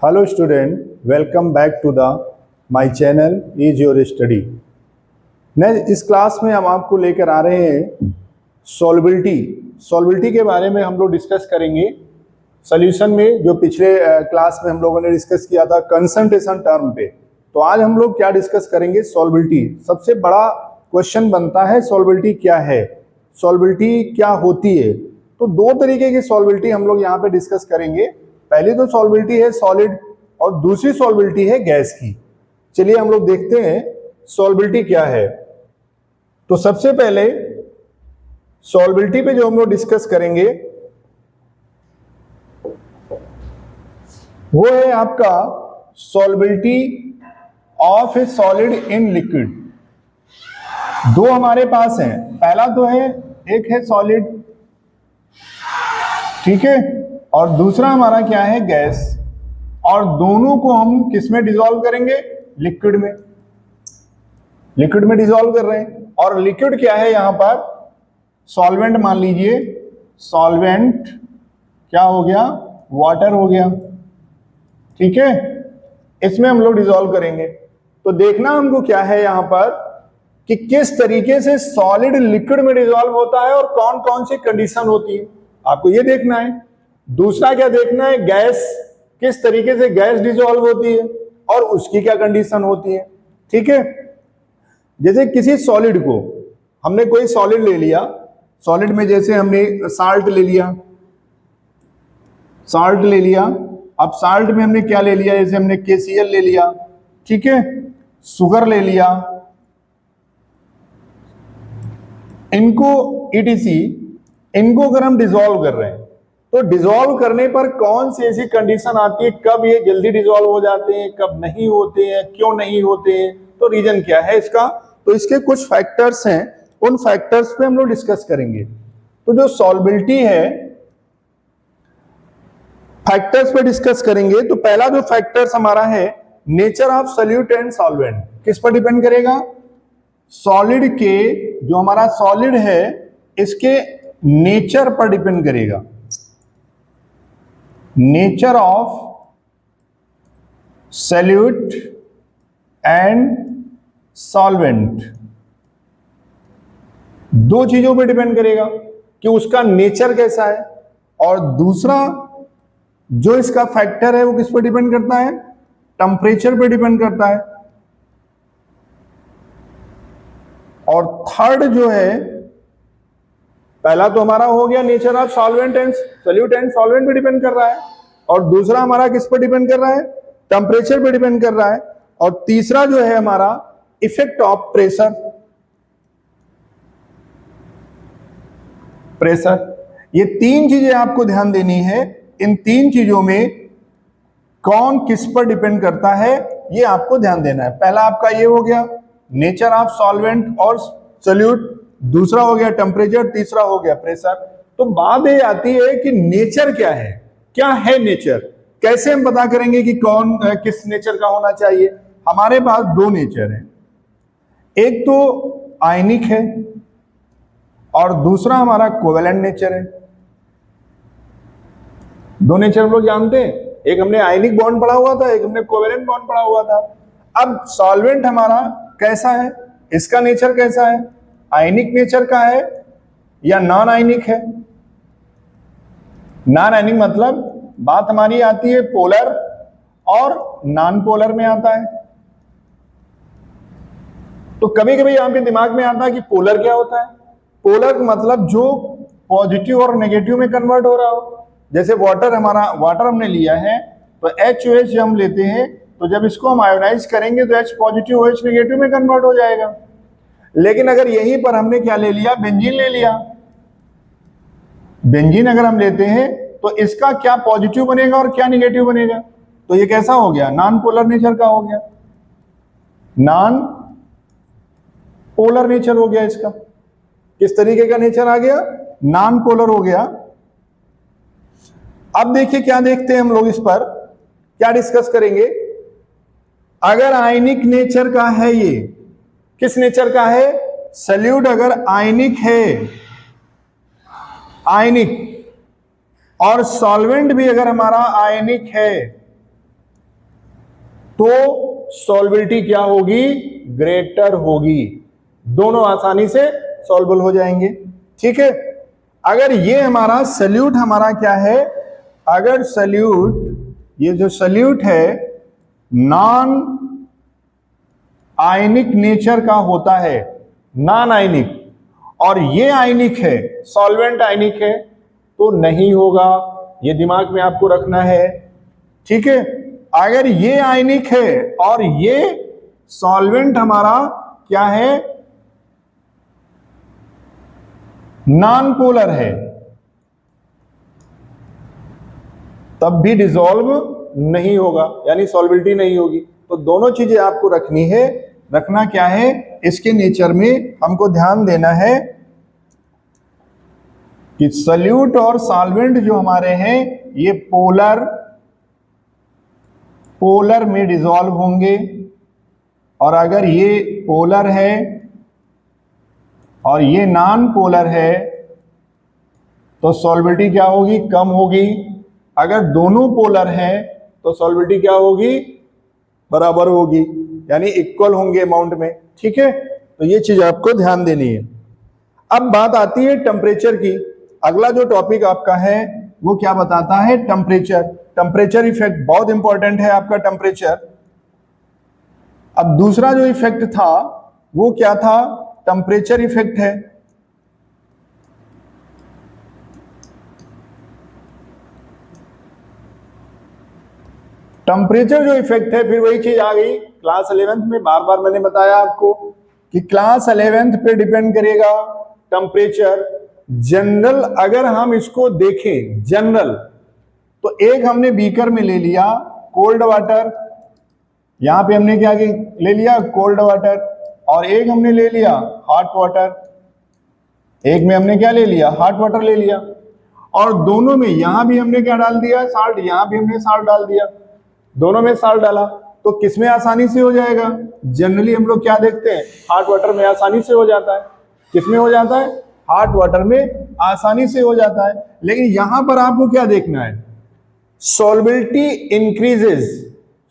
Hello student, welcome back to the my channel is your study. इस class में हम आपको लेकर आ रहे हैं सॉल्बिलिटी के बारे में हम लोग डिस्कस करेंगे। सॉल्यूशन में जो पिछले क्लास में हम लोगों ने डिस्कस किया था कंसंट्रेशन टर्म पे, तो आज हम लोग क्या डिस्कस करेंगे? सॉल्बिलिटी। सबसे बड़ा क्वेश्चन बनता है सॉल्बिलिटी क्या है, सॉल्बिलिटी क्या होती है। तो दो तरीके की सॉल्बिलिटी हम लोग यहाँ पे डिस्कस करेंगे। पहली तो सॉल्बिलिटी है सॉलिड और दूसरी सॉल्बिलिटी है गैस की। चलिए हम लोग देखते हैं सॉल्बिलिटी क्या है। तो सबसे पहले सॉल्बिलिटी पे जो हम लोग डिस्कस करेंगे वो है आपका solubility of a solid in liquid. दो हमारे पास हैं, पहला तो है एक है सॉलिड, ठीक है, और दूसरा हमारा क्या है? गैस। और दोनों को हम किस में डिसॉल्व करेंगे? लिक्विड में। लिक्विड में डिसॉल्व कर रहे हैं। और लिक्विड क्या है यहां पर? सॉल्वेंट मान लीजिए, सॉल्वेंट क्या हो गया? वाटर हो गया, ठीक है। इसमें हम लोग डिसॉल्व करेंगे। तो देखना हमको क्या है यहां पर कि किस तरीके से सॉलिड लिक्विड में डिसॉल्व होता है और कौन कौन सी कंडीशन होती है, आपको ये देखना है। दूसरा क्या देखना है? गैस, किस तरीके से गैस डिसॉल्व होती है और उसकी क्या कंडीशन होती है, ठीक है। जैसे किसी सॉलिड को हमने कोई सॉलिड ले लिया, सॉलिड में जैसे हमने साल्ट ले लिया, साल्ट ले लिया। अब साल्ट में हमने क्या ले लिया? जैसे हमने KCl ले लिया, ठीक है, शुगर ले लिया। इनको ETC, इनको अगर हम डिसॉल्व कर रहे हैं तो डिसॉल्व करने पर कौन सी ऐसी कंडीशन आती है, कब ये जल्दी डिसॉल्व हो जाते हैं, कब नहीं होते हैं, क्यों नहीं होते हैं, तो रीजन क्या है इसका? तो इसके कुछ फैक्टर्स हैं, उन फैक्टर्स पे हम लोग डिस्कस करेंगे। तो जो सॉल्बिलिटी है, फैक्टर्स पे डिस्कस करेंगे। तो पहला जो फैक्टर्स हमारा है nature of solute and solvent. किस पर डिपेंड करेगा? सॉलिड के, जो हमारा सॉलिड है इसके नेचर पर डिपेंड करेगा। Nature of solute and solvent, दो चीजों पे डिपेंड करेगा कि उसका नेचर कैसा है। और दूसरा जो इसका फैक्टर है वो किस पर डिपेंड करता है? टेम्परेचर पे डिपेंड करता है। और थर्ड जो है, पहला तो हमारा हो गया nature of solvent and solute and solvent पे डिपेंड कर रहा है, और दूसरा हमारा किस पर डिपेंड कर रहा है? टेम्परेचर पे डिपेंड कर रहा है। और तीसरा जो है हमारा इफेक्ट ऑफ प्रेशर। प्रेशर, ये तीन चीजें आपको ध्यान देनी है। इन तीन चीजों में कौन किस पर डिपेंड करता है ये आपको ध्यान देना है। पहला आपका ये हो गया नेचर ऑफ सॉल्वेंट और सॉल्यूट, दूसरा हो गया टेम्परेचर, तीसरा हो गया प्रेशर। तो बात ये आती है कि नेचर क्या है, क्या है नेचर, कैसे हम पता करेंगे कि कौन किस नेचर का होना चाहिए? हमारे पास दो नेचर है, एक तो आयनिक है और दूसरा हमारा कोवेलेंट नेचर है। दो नेचर हम लोग जानते हैं, एक हमने आयनिक बॉन्ड पढ़ा हुआ था, एक हमने कोवेलेंट बॉन्ड पढ़ा हुआ था। अब सॉल्वेंट हमारा कैसा है, इसका नेचर कैसा है? आयनिक नेचर का है या नॉन आयनिक है? नॉन आयनिक मतलब बात हमारी आती है पोलर और नॉन पोलर में आता है। तो कभी कभी आपके दिमाग में आता है कि पोलर क्या होता है? पोलर मतलब जो पॉजिटिव और नेगेटिव में कन्वर्ट हो रहा हो। जैसे वाटर, हमारा वाटर हमने लिया है तो HOH हम लेते हैं, तो जब इसको हम आयोनाइज करेंगे तो H पॉजिटिव OH नेगेटिव में कन्वर्ट हो जाएगा। लेकिन अगर यहीं पर हमने क्या ले लिया? बेंजीन ले लिया। बेंजीन अगर हम लेते हैं तो इसका क्या पॉजिटिव बनेगा और क्या नेगेटिव बनेगा? तो ये कैसा हो गया? नॉन पोलर नेचर का हो गया, नॉन पोलर नेचर हो गया इसका। किस तरीके का नेचर आ गया? नॉन पोलर हो गया। अब देखिए क्या देखते हैं हम लोग, इस पर क्या डिस्कस करेंगे। अगर आयनिक नेचर का है, ये किस नेचर का है? सॉल्यूट अगर आयनिक है, आयनिक, और सॉल्वेंट भी अगर हमारा आयनिक है, तो सॉल्बिलिटी क्या होगी, ग्रेटर होगी। दोनों आसानी से सॉल्वेबल हो जाएंगे। ठीक है, अगर ये हमारा सल्यूट हमारा क्या है, अगर सल्यूट, ये जो सल्यूट है नॉन आयनिक नेचर का होता है, नॉन आयनिक, और ये आयनिक है, सॉल्वेंट आयनिक है, तो नहीं होगा। ये दिमाग में आपको रखना है। ठीक है, अगर ये आयनिक है और ये सॉल्वेंट हमारा क्या है, नॉन पोलर है, तब भी डिसॉल्व नहीं होगा, यानी सॉल्बिलिटी नहीं होगी। तो दोनों चीजें आपको रखनी है। रखना क्या है, इसके नेचर में हमको ध्यान देना है कि सल्यूट और सॉल्वेंट जो हमारे हैं ये पोलर में डिसॉल्व होंगे, और अगर ये पोलर है और ये नॉन पोलर है तो सॉल्बिलिटी क्या होगी, कम होगी। अगर दोनों पोलर हैं तो सॉल्बिलिटी क्या होगी, बराबर होगी, यानी इक्वल होंगे अमाउंट में। ठीक है, तो ये चीज आपको ध्यान देनी है। अब बात आती है टेम्परेचर की। अगला जो टॉपिक आपका है वो क्या बताता है, टेम्परेचर। टेम्परेचर इफेक्ट बहुत इंपॉर्टेंट है आपका टेम्परेचर। अब दूसरा जो इफेक्ट था वो क्या था, टेम्परेचर इफेक्ट है। टेम्परेचर जो इफेक्ट है, फिर वही चीज आ गई क्लास 11th में। बार बार मैंने बताया आपको कि क्लास 11th पे डिपेंड करेगा टेम्परेचर। जनरल अगर हम इसको देखें जनरल, तो एक हमने बीकर में ले लिया कोल्ड वाटर, यहां पे हमने क्या ले लिया, कोल्ड वाटर, और एक हमने ले लिया हॉट वाटर। एक में हमने क्या ले लिया, हॉट वाटर ले लिया, और दोनों में यहां भी हमने क्या डाल दिया, साल्ट, यहां भी हमने साल्ट डाल दिया, दोनों में साल्ट डाला, तो किसमें आसानी से हो जाएगा, जनरली हम लोग क्या देखते हैं, हॉट वाटर में आसानी से हो जाता है। किसमें हो जाता है, हॉट वाटर में आसानी से हो जाता है। लेकिन यहां पर आपको क्या देखना है, सॉल्बिलिटी इंक्रीजेस।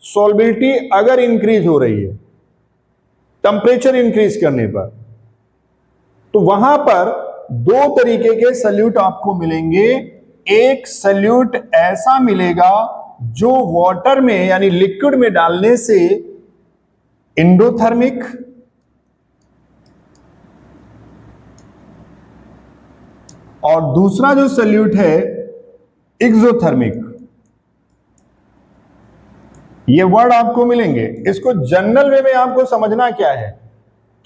सॉल्बिलिटी अगर इंक्रीज हो रही है टेम्परेचर इंक्रीज करने पर, तो वहां पर दो तरीके के सल्यूट आपको मिलेंगे। एक सल्यूट ऐसा मिलेगा जो वाटर में यानी लिक्विड में डालने से एंडोथर्मिक, और दूसरा जो सल्यूट है एक्सोथर्मिक। ये वर्ड आपको मिलेंगे। इसको जनरल वे में आपको समझना क्या है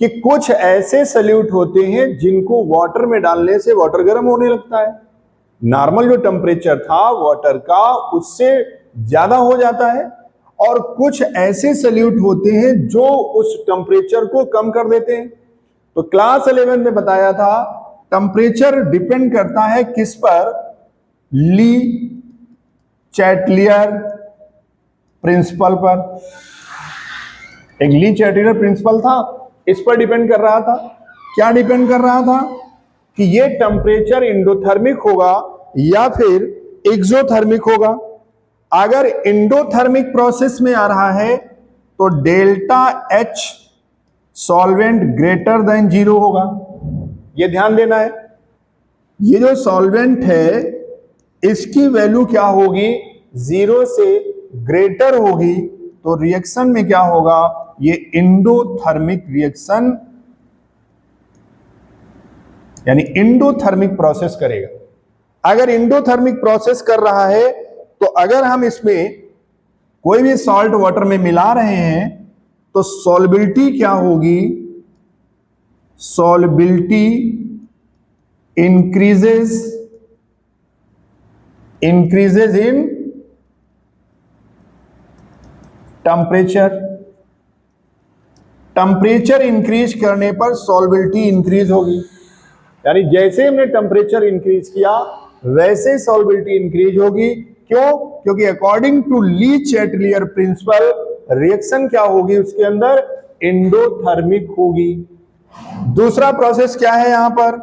कि कुछ ऐसे सल्यूट होते हैं जिनको वाटर में डालने से वाटर गर्म होने लगता है, नॉर्मल जो टेम्परेचर था वाटर का उससे ज्यादा हो जाता है, और कुछ ऐसे सल्यूट होते हैं जो उस टेम्परेचर को कम कर देते हैं। तो क्लास 11 में बताया था टेम्परेचर डिपेंड करता है किस पर, ली चैटलियर प्रिंसिपल पर। एक ली चैटलियर प्रिंसिपल था, इस पर डिपेंड कर रहा था। क्या डिपेंड कर रहा था कि ये टेम्परेचर एंडोथर्मिक होगा या फिर एक्सोथर्मिक होगा। अगर एंडोथर्मिक प्रोसेस में आ रहा है तो delta H solvent greater than 0 होगा। ये ध्यान देना है, ये जो सॉल्वेंट है इसकी वैल्यू क्या होगी, 0 से ग्रेटर होगी, तो रिएक्शन में क्या होगा, ये एंडोथर्मिक रिएक्शन यानी एंडोथर्मिक प्रोसेस करेगा। अगर एंडोथर्मिक प्रोसेस कर रहा है तो अगर हम इसमें कोई भी सॉल्ट वाटर में मिला रहे हैं तो सॉल्बिलिटी क्या होगी, solubility increases in temperature. Temperature increase करने पर सॉल्बिलिटी इंक्रीज होगी, यानी जैसे हमने टेम्परेचर इंक्रीज किया वैसे सॉल्बिलिटी इंक्रीज होगी। क्यों, क्योंकि according to Le Chatelier principle reaction क्या होगी उसके अंदर, एंडोथर्मिक होगी। दूसरा प्रोसेस क्या है यहां पर,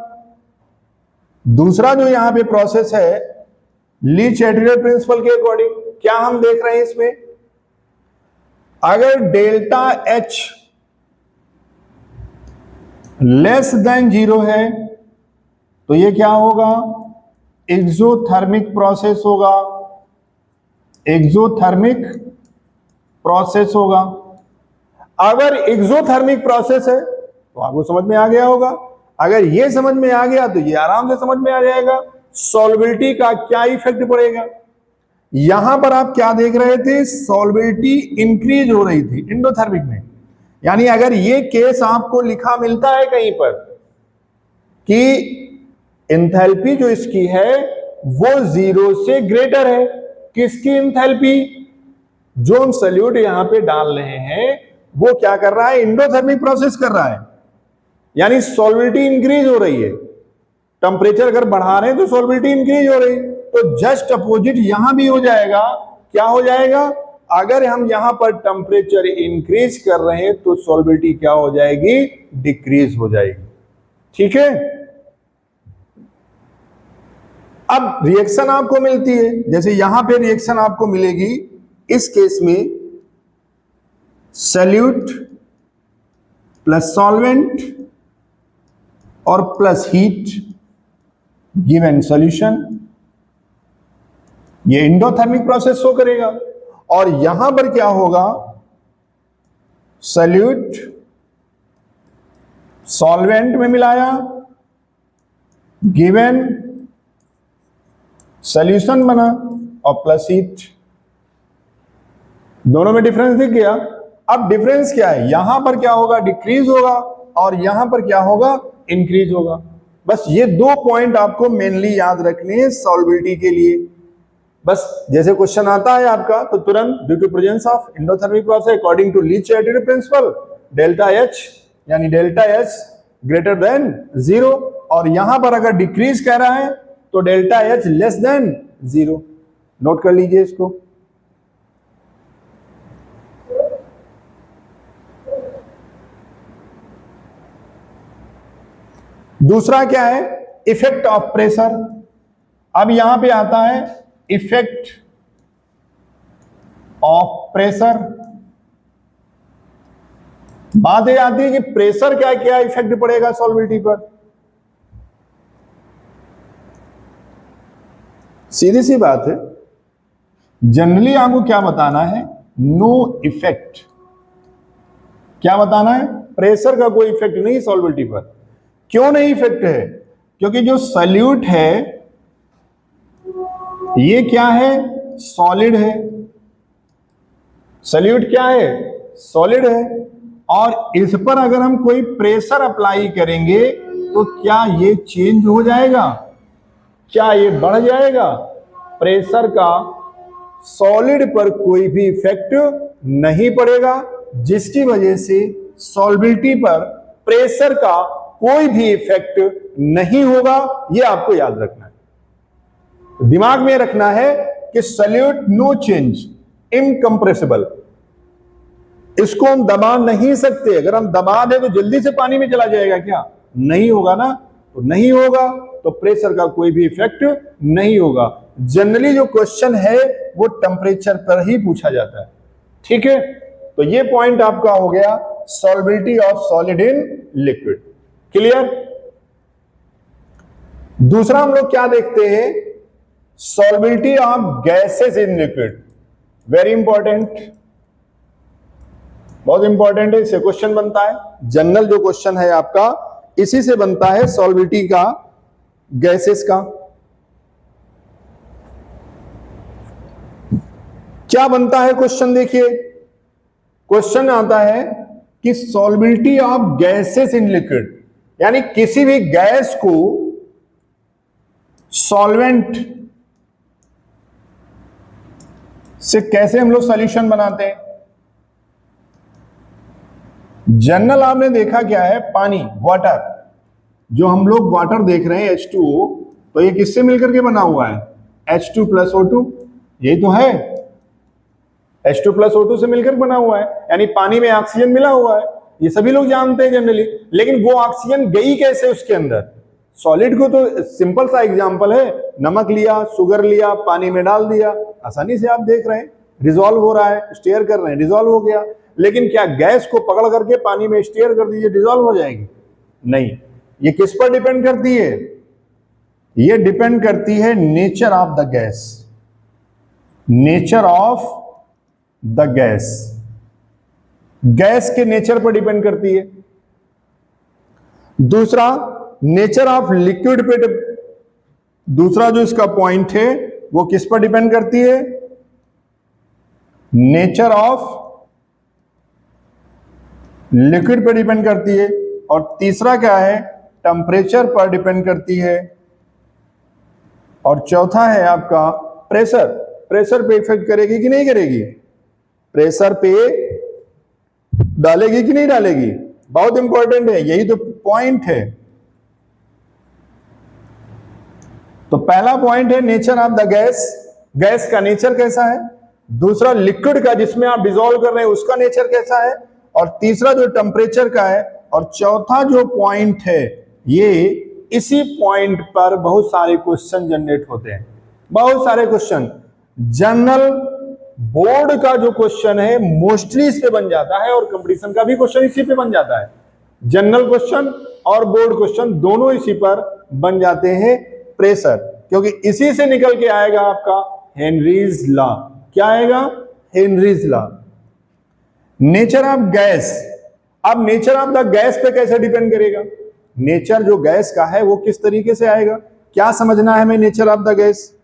दूसरा जो यहां पे प्रोसेस है ली चैटलियर प्रिंसिपल के अकॉर्डिंग क्या हम देख रहे हैं इसमें, अगर डेल्टा H लेस देन 0 है तो ये क्या होगा, एक्सोथर्मिक प्रोसेस होगा, एक्सोथर्मिक प्रोसेस होगा। अगर एक्सोथर्मिक प्रोसेस है तो आपको समझ में आ गया होगा, अगर ये समझ में आ गया तो ये आराम से समझ में आ जाएगा सॉल्बिलिटी का क्या इफेक्ट पड़ेगा। यहां पर आप क्या देख रहे थे, सॉल्बिलिटी इंक्रीज हो रही थी एंडोथर्मिक में। यानी अगर ये केस आपको लिखा मिलता है कहीं पर कि एंथैल्पी जो इसकी है वो 0 से ग्रेटर है, किसकी एंथैल्पी, जो हम सॉल्यूट यहां पे डाल रहे हैं वो क्या कर रहा है, एंडोथर्मिक प्रोसेस कर रहा है, यानी सॉल्बिलिटी इंक्रीज हो रही है। टेम्परेचर अगर बढ़ा रहे हैं तो सॉल्बिलिटी इंक्रीज हो रही है, तो जस्ट अपोजिट यहां भी हो जाएगा। क्या हो जाएगा, अगर हम यहां पर टेम्परेचर इंक्रीज कर रहे हैं तो सॉल्बिलिटी क्या हो जाएगी, डिक्रीज हो जाएगी। ठीक है, अब रिएक्शन आपको मिलती है, जैसे यहां पे रिएक्शन आपको मिलेगी इस केस में सॉल्यूट प्लस सॉल्वेंट और प्लस हीट गिवन सॉल्यूशन, ये एंडोथर्मिक प्रोसेस शो करेगा। और यहां पर क्या होगा, सॉल्यूट सॉल्वेंट में मिलाया, गिवन सॉल्यूशन बना और प्लस हीट, दोनों में डिफरेंस दिख गया। अब डिफरेंस क्या है, यहां पर क्या होगा, डिक्रीज होगा और यहां पर क्या होगा, इंक्रीज होगा। बस ये 2 पॉइंट आपको मेनली याद रखने हैं सॉल्बिलिटी के लिए। बस जैसे क्वेश्चन आता है आपका तो तुरंत due to presence of endothermic process according to लीच एटिट्यूड प्रिंसिपल, डेल्टा H यानी डेल्टा H ग्रेटर देन 0, और यहां पर अगर डिक्रीज कह रहा है तो delta H less than 0। Note कर लीजिए इसको। दूसरा क्या है, इफेक्ट ऑफ प्रेशर। अब यहां पे आता है इफेक्ट ऑफ प्रेशर। बात यह आती है कि प्रेशर क्या क्या इफेक्ट पड़ेगा सॉल्बिलिटी पर। सीधी सी बात है, जनरली आपको क्या बताना है, नो इफेक्ट। क्या बताना है, प्रेशर का कोई इफेक्ट नहीं सॉल्बिलिटी पर। क्यों नहीं इफेक्ट है, क्योंकि जो सॉल्यूट है ये क्या है, सॉलिड है। सॉल्यूट क्या है, सॉलिड है, और इस पर अगर हम कोई प्रेशर अप्लाई करेंगे तो क्या ये चेंज हो जाएगा, क्या ये बढ़ जाएगा। प्रेशर का सॉलिड पर कोई भी इफेक्ट नहीं पड़ेगा, जिसकी वजह से सॉल्बिलिटी पर प्रेशर का कोई भी इफेक्ट नहीं होगा। ये आपको याद रखना है, दिमाग में रखना है कि सॉल्यूट नो चेंज, इनकंप्रेसिबल। इसको हम दबा नहीं सकते, अगर हम दबा दें तो जल्दी से पानी में चला जाएगा क्या, नहीं होगा ना, तो नहीं होगा, तो प्रेशर का कोई भी इफेक्ट नहीं होगा। जनरली जो क्वेश्चन है वो टेम्परेचर पर ही पूछा जाता है। ठीक है, तो ये पॉइंट आपका हो गया solubility of solid in liquid. Clear. दूसरा हम लोग क्या देखते हैं, solubility of gases in liquid. Very important, बहुत इंपॉर्टेंट है, इससे क्वेश्चन बनता है। जनरल जो क्वेश्चन है आपका इसी से बनता है, सॉल्बिलिटी का गैसेस का। क्या बनता है क्वेश्चन, देखिए क्वेश्चन आता है कि सॉल्बिलिटी ऑफ गैसेस इन लिक्विड, यानी किसी भी गैस को सॉल्वेंट से कैसे हम लोग सॉल्यूशन बनाते हैं। जनरल आपने देखा क्या है, पानी, वाटर, जो हम लोग वाटर देख रहे हैं H2O, तो ये किससे मिलकर के बना हुआ है, H2 प्लस O2, यही तो है, H2 प्लस O2 से मिलकर बना हुआ है, यानी पानी में ऑक्सीजन मिला हुआ है, ये सभी लोग जानते हैं जनरली। लेकिन वो ऑक्सीजन गई कैसे उसके अंदर, सॉलिड को तो सिंपल सा एग्जांपल है, नमक लिया, शुगर लिया, पानी में डाल दिया, आसानी से आप देख रहे हैं। डिसॉल्व हो रहा है, स्टेयर कर रहे हैं, डिसॉल्व हो गया। लेकिन क्या गैस को पकड़ करके पानी में स्टेयर कर दीजिए डिसॉल्व हो जाएगी? नहीं। ये किस पर डिपेंड करती है? ये डिपेंड करती है nature of the gas, nature of the gas, gas के नेचर पर डिपेंड करती है। दूसरा नेचर ऑफ लिक्विड पे, दूसरा जो इसका पॉइंट है वो किस पर डिपेंड करती है? नेचर ऑफ लिक्विड पर डिपेंड करती है। और तीसरा क्या है? टेम्परेचर पर डिपेंड करती है। और चौथा है आपका प्रेशर। प्रेशर पे इफेक्ट करेगी कि नहीं करेगी? प्रेशर पे डालेगी कि नहीं डालेगी? बहुत इंपॉर्टेंट है, यही तो पॉइंट है। तो पहला पॉइंट है nature of the gas, gas का नेचर कैसा है। दूसरा लिक्विड का जिसमें आप डिसॉल्व कर रहे हैं उसका नेचर कैसा है। और तीसरा जो टेम्परेचर का है। और चौथा जो पॉइंट है, ये इसी पॉइंट पर बहुत सारे क्वेश्चन जनरेट होते हैं, बहुत सारे क्वेश्चन। जनरल बोर्ड का जो क्वेश्चन है मोस्टली इस पे बन जाता है, और कंपटीशन का भी क्वेश्चन इसी पे बन जाता है। जनरल क्वेश्चन और बोर्ड क्वेश्चन दोनों इसी पर बन जाते हैं, प्रेशर, क्योंकि इसी से निकल के आएगा आपका हेनरीज लॉ। क्या आएगा? Henry's law. Nature of gas. अब नेचर ऑफ द गैस पे कैसे डिपेंड करेगा? नेचर जो गैस का है वो किस तरीके से आएगा, क्या समझना है हमें नेचर ऑफ द गैस?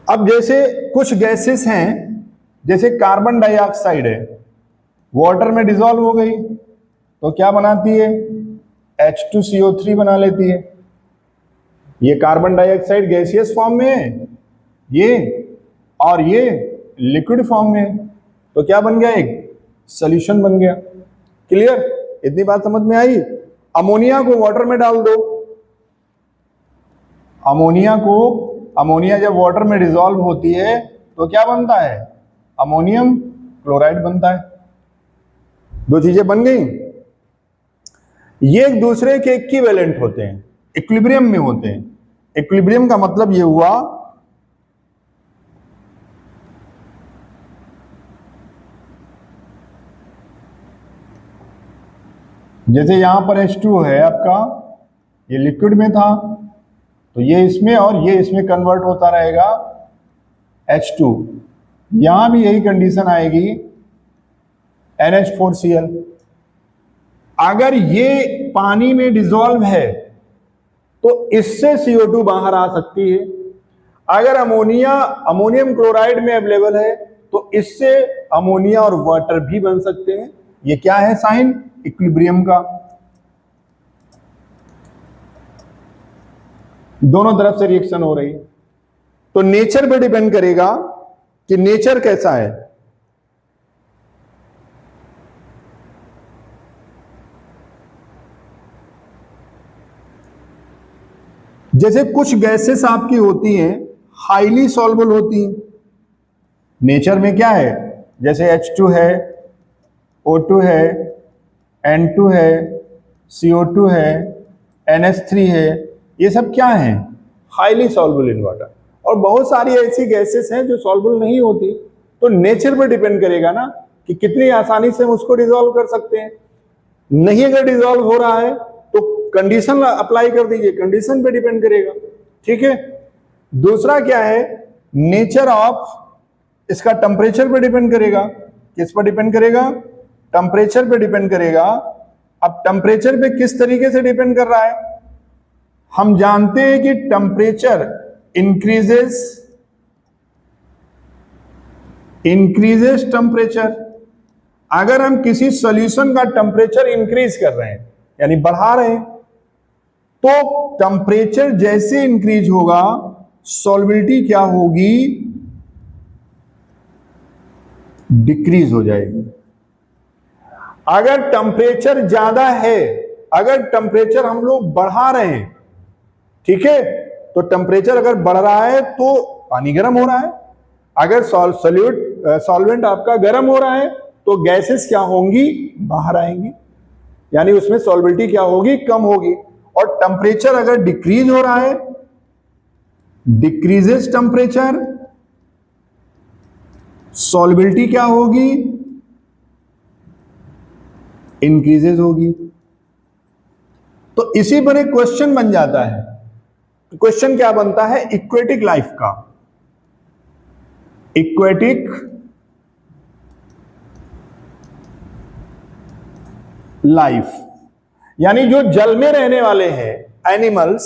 अब जैसे कुछ गैसेस हैं, जैसे कार्बन डाइऑक्साइड है, वाटर में डिसॉल्व हो गई तो क्या बनाती है? H2CO3 बना लेती है। ये कार्बन डाइऑक्साइड गैसियस फॉर्म में है ये, और ये लिक्विड फॉर्म में है, तो क्या बन गया? एक सॉल्यूशन बन गया। क्लियर? इतनी बात समझ में आई? अमोनिया को वाटर में डाल दो, अमोनिया जब वाटर में डिसॉल्व होती है तो क्या बनता है? अमोनियम क्लोराइड बनता है। दो चीजें बन गई। ये एक दूसरे के इक्विवेलेंट होते हैं, इक्विलिब्रियम में होते हैं। इक्विलिब्रियम का मतलब ये हुआ जैसे यहां पर H2 है आपका, ये लिक्विड में था तो ये इसमें और ये इसमें कन्वर्ट होता रहेगा H2। यहां भी यही कंडीशन आएगी NH4Cl। अगर ये पानी में डिसॉल्व है तो इससे CO2 बाहर आ सकती है। अगर अमोनियम क्लोराइड में अवेलेबल है तो इससे अमोनिया और वाटर भी बन सकते हैं। ये क्या है? साइन इक्विलिब्रियम का। दोनों तरफ से रिएक्शन हो रही है। तो नेचर पे डिपेंड करेगा कि नेचर कैसा है। जैसे कुछ गैसेस आपकी होती हैं हाईली सॉल्युबल होती हैं। नेचर में क्या है? जैसे H2 है, O2 है, N2 है, CO2 है, NH3 है, ये सब क्या है? Highly soluble in water. और बहुत सारी ऐसी गैसेस हैं जो सॉल्युबल नहीं होती। तो नेचर पर डिपेंड करेगा ना कि कितनी आसानी से हम उसको डिसॉल्व कर सकते हैं। नहीं अगर डिसॉल्व हो रहा है तो कंडीशन अप्लाई कर दीजिए, कंडीशन पे डिपेंड करेगा। ठीक है। दूसरा क्या है? नेचर ऑफ, इसका टेम्परेचर पे डिपेंड करेगा। किस पर डिपेंड करेगा? टेम्परेचर पे डिपेंड करेगा। अब टेम्परेचर पे किस तरीके से डिपेंड कर रहा है? हम जानते हैं कि टेम्परेचर इंक्रीजेस टेम्परेचर। अगर हम किसी सॉल्यूशन का टेम्परेचर इंक्रीज कर रहे हैं यानी बढ़ा रहे हैं, तो टेम्परेचर जैसे इंक्रीज होगा सॉल्युबिलिटी क्या होगी? डिक्रीज हो जाएगी। अगर टेम्परेचर ज्यादा है, अगर टेम्परेचर हम लोग बढ़ा रहे हैं, ठीक है, तो टेम्परेचर अगर बढ़ रहा है तो पानी गर्म हो रहा है। अगर सॉल्वेंट आपका गर्म हो रहा है तो गैसेस क्या होंगी? बाहर आएंगी, यानी उसमें सॉल्युबिलिटी क्या होगी? कम होगी। और टेम्परेचर अगर डिक्रीज हो रहा है डिक्रीजेस टेम्परेचर, सॉल्युबिलिटी क्या होगी, इंक्रीजेस होगी। तो इसी पर एक क्वेश्चन बन जाता है। क्वेश्चन क्या बनता है इक्वेटिक लाइफ का। इक्वेटिक लाइफ यानी जो जल में रहने वाले हैं एनिमल्स,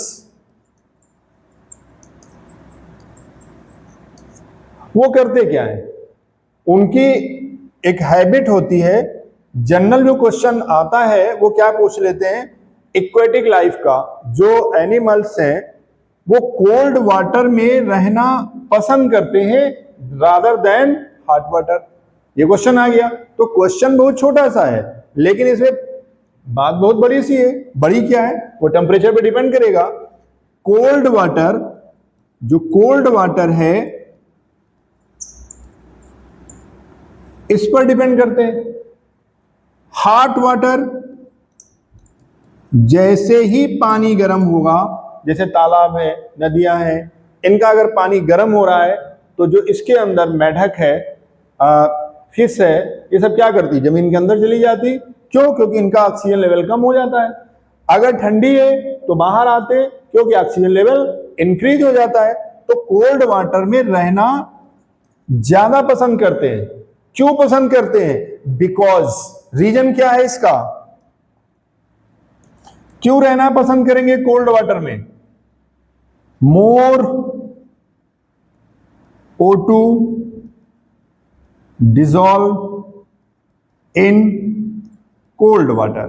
वो करते क्या है, उनकी एक हैबिट होती है। जनरल जो क्वेश्चन आता है वो क्या पूछ लेते हैं, इक्वेटिक लाइफ का जो एनिमल्स हैं वो कोल्ड वाटर में रहना पसंद करते हैं रादर देन हॉट वाटर। ये क्वेश्चन आ गया। तो क्वेश्चन बहुत छोटा सा है लेकिन इसमें बात बहुत बड़ी सी है। बड़ी क्या है, वो टेम्परेचर पे डिपेंड करेगा। कोल्ड वाटर, जो कोल्ड वाटर है इस पर डिपेंड करते हैं। हॉट वाटर, जैसे ही पानी गर्म होगा, जैसे तालाब है, नदियां हैं, इनका अगर पानी गर्म हो रहा है तो जो इसके अंदर मेढक है, फिश है, ये सब क्या करती, जमीन के अंदर चली जाती। क्यों? क्योंकि इनका ऑक्सीजन लेवल कम हो जाता है। अगर ठंडी है तो बाहर आते क्योंकि ऑक्सीजन लेवल इंक्रीज हो जाता है। तो कोल्ड वाटर में रहना ज्यादा पसंद करते हैं। क्यों पसंद करते हैं? बिकॉज, रीजन क्या है इसका, क्यों रहना पसंद करेंगे कोल्ड वाटर में? मोर O2 dissolve in cold water,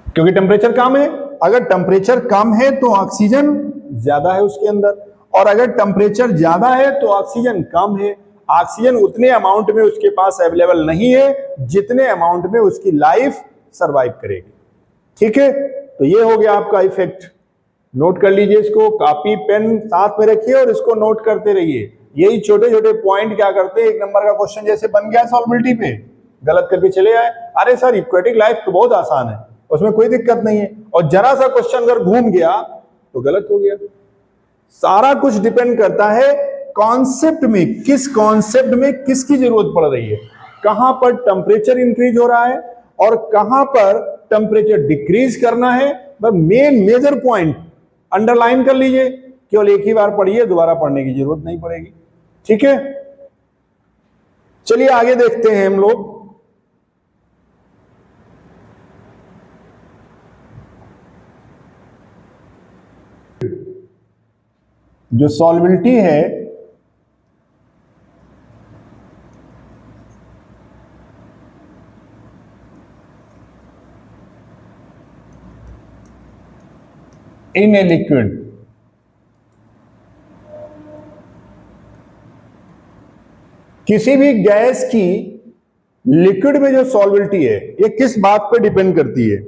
क्योंकि टेम्परेचर कम है। अगर टेम्परेचर कम है तो ऑक्सीजन ज्यादा है उसके अंदर, और अगर टेम्परेचर ज्यादा है तो ऑक्सीजन कम है। ऑक्सीजन उतने अमाउंट में उसके पास अवेलेबल नहीं है जितने अमाउंट में उसकी लाइफ सरवाइव करेगी। ठीक है, तो ये हो गया आपका इफेक्ट। नोट कर लीजिए इसको, कॉपी पेन साथ में रखिए और इसको नोट करते रहिए। यही छोटे छोटे पॉइंट क्या करते हैं, एक नंबर का क्वेश्चन जैसे बन गया सॉल्बिलिटी पे, गलत करके चले आए, अरे सर इक्वेटिक लाइफ तो बहुत आसान है, उसमें कोई दिक्कत नहीं है, और जरा सा क्वेश्चन अगर घूम गया तो गलत हो गया। सारा कुछ डिपेंड करता है कॉन्सेप्ट में, किस कॉन्सेप्ट में किसकी जरूरत पड़ रही है, कहां पर टेम्परेचर इंक्रीज हो रहा है और कहां पर टेम्परेचर डिक्रीज करना है। मेन मेजर पॉइंट अंडरलाइन कर लीजिए, केवल एक ही बार पढ़िए, दोबारा पढ़ने की जरूरत नहीं पड़ेगी। ठीक है, चलिए आगे देखते हैं हम लोग। जो सॉल्बिलिटी है इन ए लिक्विड, किसी भी गैस की लिक्विड में जो सॉल्बिलिटी है ये किस बात पर डिपेंड करती है?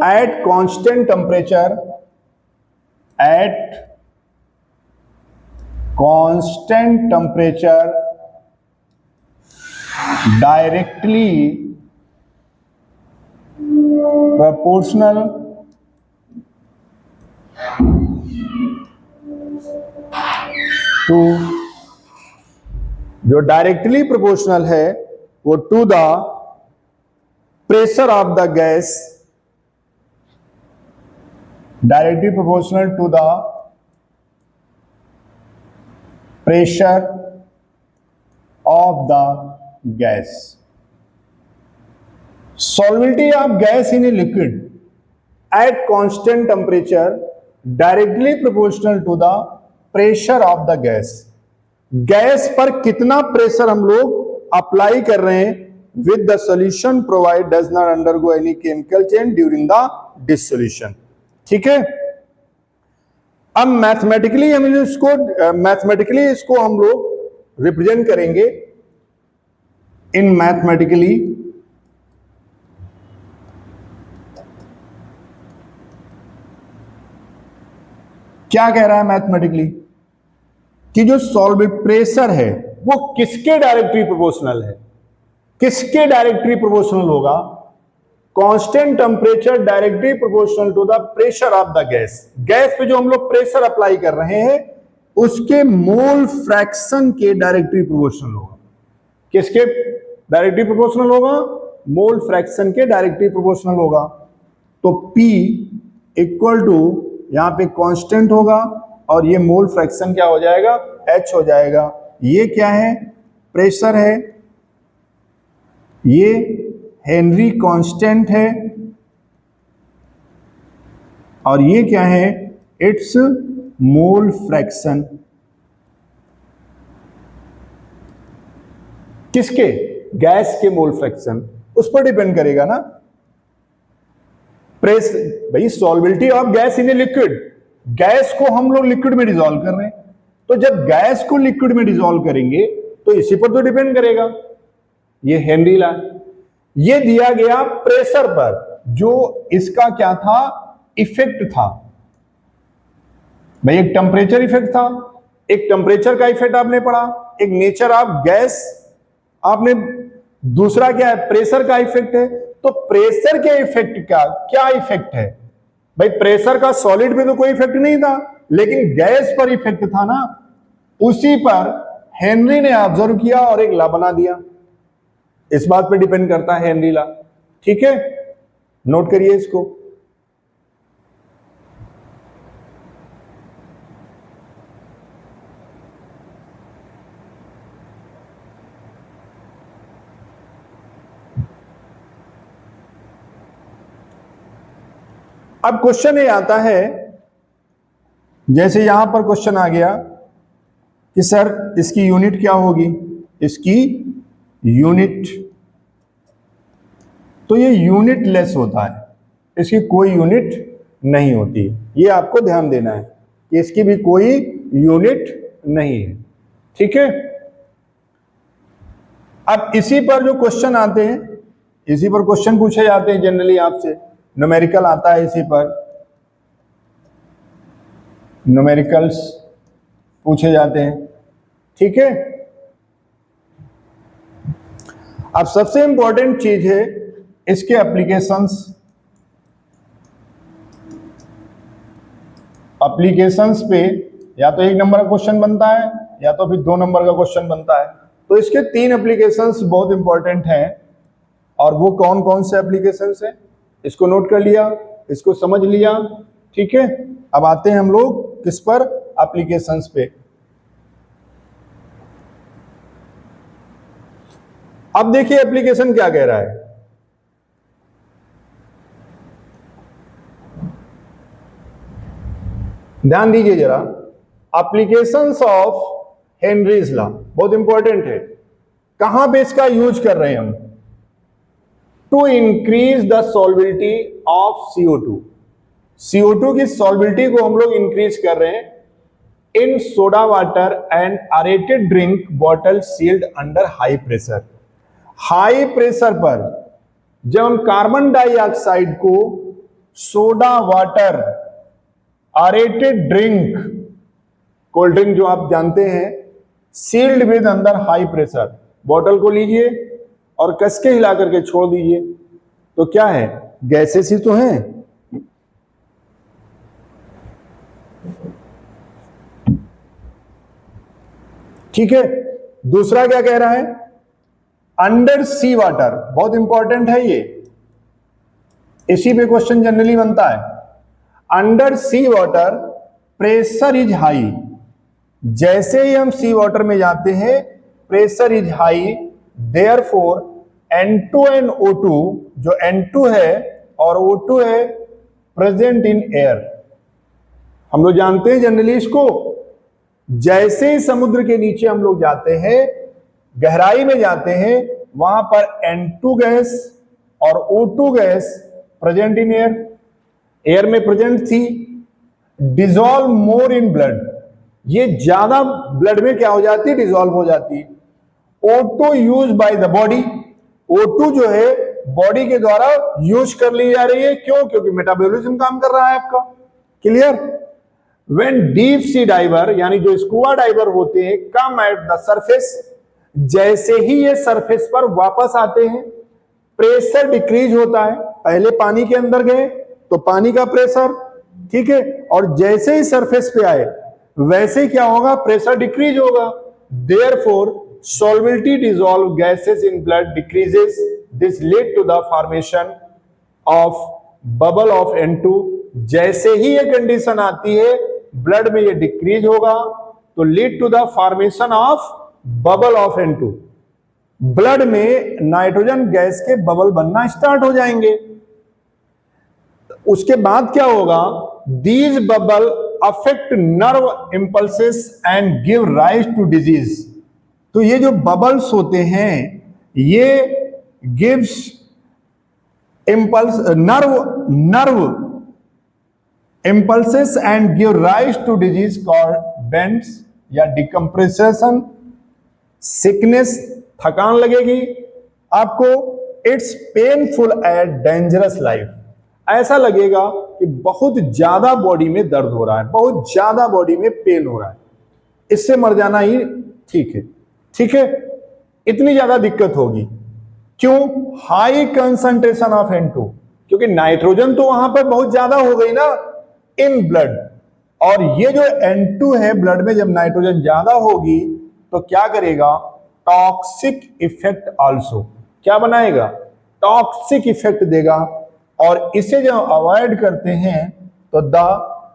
at constant temperature, at constant temperature directly proportional to, जो डायरेक्टली प्रोपोर्शनल है वो to the pressure of the gas, directly proportional to the pressure of the gas. Solubility of gas in a liquid at constant temperature directly proportional to the pressure of the gas. Gas पर कितना pressure हम लोग apply कर रहे हैं with the solution provide does not undergo any chemical change during the dissolution. ठीक है, अब मैथमेटिकली इसको हम लोग रिप्रेजेंट करेंगे इन मैथमेटिकली। क्या कह रहा है मैथमेटिकली कि जो सॉल्वेंट प्रेशर है वो किसके डायरेक्टली प्रोपोर्शनल है? किसके डायरेक्टली प्रोपोर्शनल होगा? Constant temperature directly proportional to the pressure of the gas. Gas पे जो हम लोग प्रेशर अप्लाई कर रहे हैं उसके मोल फ्रैक्शन के डायरेक्टली प्रोपोर्शनल होगा। किसके डायरेक्टली प्रोपोर्शनल होगा? मोल फ्रैक्शन के डायरेक्टली प्रोपोर्शनल होगा। तो P इक्वल टू यहां पे कांस्टेंट होगा और ये मोल फ्रैक्शन क्या हो जाएगा? H हो जाएगा। ये क्या है? प्रेशर है, ये हेनरी कांस्टेंट है और ये क्या है? It's mole fraction. किसके? गैस के मोल फ्रैक्शन, उस पर डिपेंड करेगा ना। प्रेस भाई solubility of gas in a liquid, gas को हम लोग लिक्विड में डिसॉल्व कर रहे हैं, तो जब गैस को लिक्विड में डिसॉल्व करेंगे तो इसी पर तो डिपेंड करेगा। ये हेनरी लॉ, ये दिया गया प्रेशर पर, जो इसका क्या था? इफेक्ट था भाई। एक टेम्परेचर इफेक्ट था, एक टेम्परेचर का इफेक्ट आपने पढ़ा, एक नेचर ऑफ गैस आपने, दूसरा क्या है? प्रेशर का इफेक्ट है। तो प्रेशर के इफेक्ट का क्या इफेक्ट है भाई? प्रेशर का सॉलिड पे तो कोई इफेक्ट नहीं था, लेकिन गैस पर इफेक्ट था ना, उसी पर हेनरी ने ऑब्जर्व किया और एक लॉ बना दिया। इस बात पे डिपेंड करता है हेनरी लॉ। ठीक है, नोट करिए इसको। अब क्वेश्चन ये आता है, जैसे यहां पर क्वेश्चन आ गया कि सर इसकी यूनिट क्या होगी? इसकी यूनिट, तो ये यूनिट लेस होता है, इसकी कोई यूनिट नहीं होती। ये आपको ध्यान देना है कि इसकी भी कोई यूनिट नहीं है। ठीक है, अब इसी पर जो क्वेश्चन आते हैं, इसी पर क्वेश्चन पूछे जाते हैं जनरली आपसे, न्यूमेरिकल आता है इसी पर, न्यूमेरिकल्स पूछे जाते हैं। ठीक है, अब सबसे इंपॉर्टेंट चीज है इसके एप्लीकेशंस। एप्लीकेशंस पे या तो 1 नंबर का क्वेश्चन बनता है या तो फिर 2 नंबर का क्वेश्चन बनता है। तो इसके 3 एप्लीकेशंस बहुत इंपॉर्टेंट हैं, और वो कौन कौन से एप्लीकेशंस हैं इसको नोट कर लिया, इसको समझ लिया। ठीक है, अब आते हैं हम लोग किस पर? एप्लीकेशंस पे। अब देखिए एप्लीकेशन क्या कह रहा है। ध्यान दीजिए जरा, एप्लीकेशंस ऑफ हेनरीज लॉ बहुत इंपॉर्टेंट है। कहां पे इसका यूज कर रहे हैं हम? To increase the solubility of CO2। CO2 की सॉल्बिलिटी को हम लोग इंक्रीज कर रहे हैं in soda water and aerated drink bottle sealed under high pressure. High pressure पर जब हम कार्बन डाइऑक्साइड को soda water, aerated drink, cold drink जो आप जानते हैं, सील्ड विद अंदर हाई प्रेशर, बॉटल को लीजिए और कस के हिला करके छोड़ दीजिए, तो क्या है? गैसेस ही तो हैं। ठीक है, दूसरा क्या कह रहा है? अंडर सी वाटर, बहुत इंपॉर्टेंट है ये, इसी पे क्वेश्चन जनरली बनता है। Under sea water pressure is high. जैसे ही हम सी वाटर में जाते हैं pressure is high, therefore N2NO2, जो N2 है और O2 है, प्रेजेंट इन एयर। हम लोग जानते हैं जनरली इसको, जैसे ही समुद्र के नीचे हम लोग जाते हैं, गहराई में जाते हैं, वहां पर N2 गैस और O2 gas present in air, air में प्रेजेंट थी। डिजॉल्व मोर इन ब्लड, ये ज्यादा ब्लड में क्या हो जाती है? डिजॉल्व हो जाती है। O2 use by the body, O2 जो है बॉडी के द्वारा यूज कर ली जा रही है। क्यों? क्योंकि मेटाबॉलिज्म काम कर रहा है आपका। Clear? When deep sea diver, यानी जो स्कूबा डाइवर होते हैं, कम एट द सरफेस, जैसे ही ये सरफेस पर वापस आते हैं प्रेशर डिक्रीज होता है। पहले पानी के अंदर गए तो पानी का प्रेशर, ठीक है, और जैसे ही सरफेस पे आए वैसे ही क्या होगा, प्रेशर डिक्रीज होगा। Therefore solubility dissolved gases in blood decreases. This lead to the formation of bubble of N2। जैसे ही ये कंडीशन आती है ब्लड में ये डिक्रीज होगा तो lead to the formation of bubble of N2। Blood में नाइट्रोजन गैस के बबल बनना स्टार्ट हो जाएंगे। उसके बाद क्या होगा, these bubble affect nerve impulses and give rise to disease. तो ये जो बबल्स होते हैं ये gives impulse nerve impulses and give rise to disease called bends या डिकम्प्रेशन, सिकनेस, थकान लगेगी आपको। It's painful and dangerous life, ऐसा लगेगा कि बहुत ज्यादा बॉडी में दर्द हो रहा है, बहुत ज्यादा बॉडी में पेन हो रहा है, इससे मर जाना ही ठीक है। ठीक है, इतनी ज्यादा दिक्कत होगी। क्यों? हाई कंसंट्रेशन ऑफ N2, क्योंकि नाइट्रोजन तो वहां पर बहुत ज्यादा हो गई ना इन ब्लड, और ये जो N2 है ब्लड में जब नाइट्रोजन ज्यादा होगी तो क्या करेगा, टॉक्सिक इफेक्ट आल्सो, क्या बनाएगा, टॉक्सिक इफेक्ट देगा। और इसे जब अवॉइड करते हैं तो the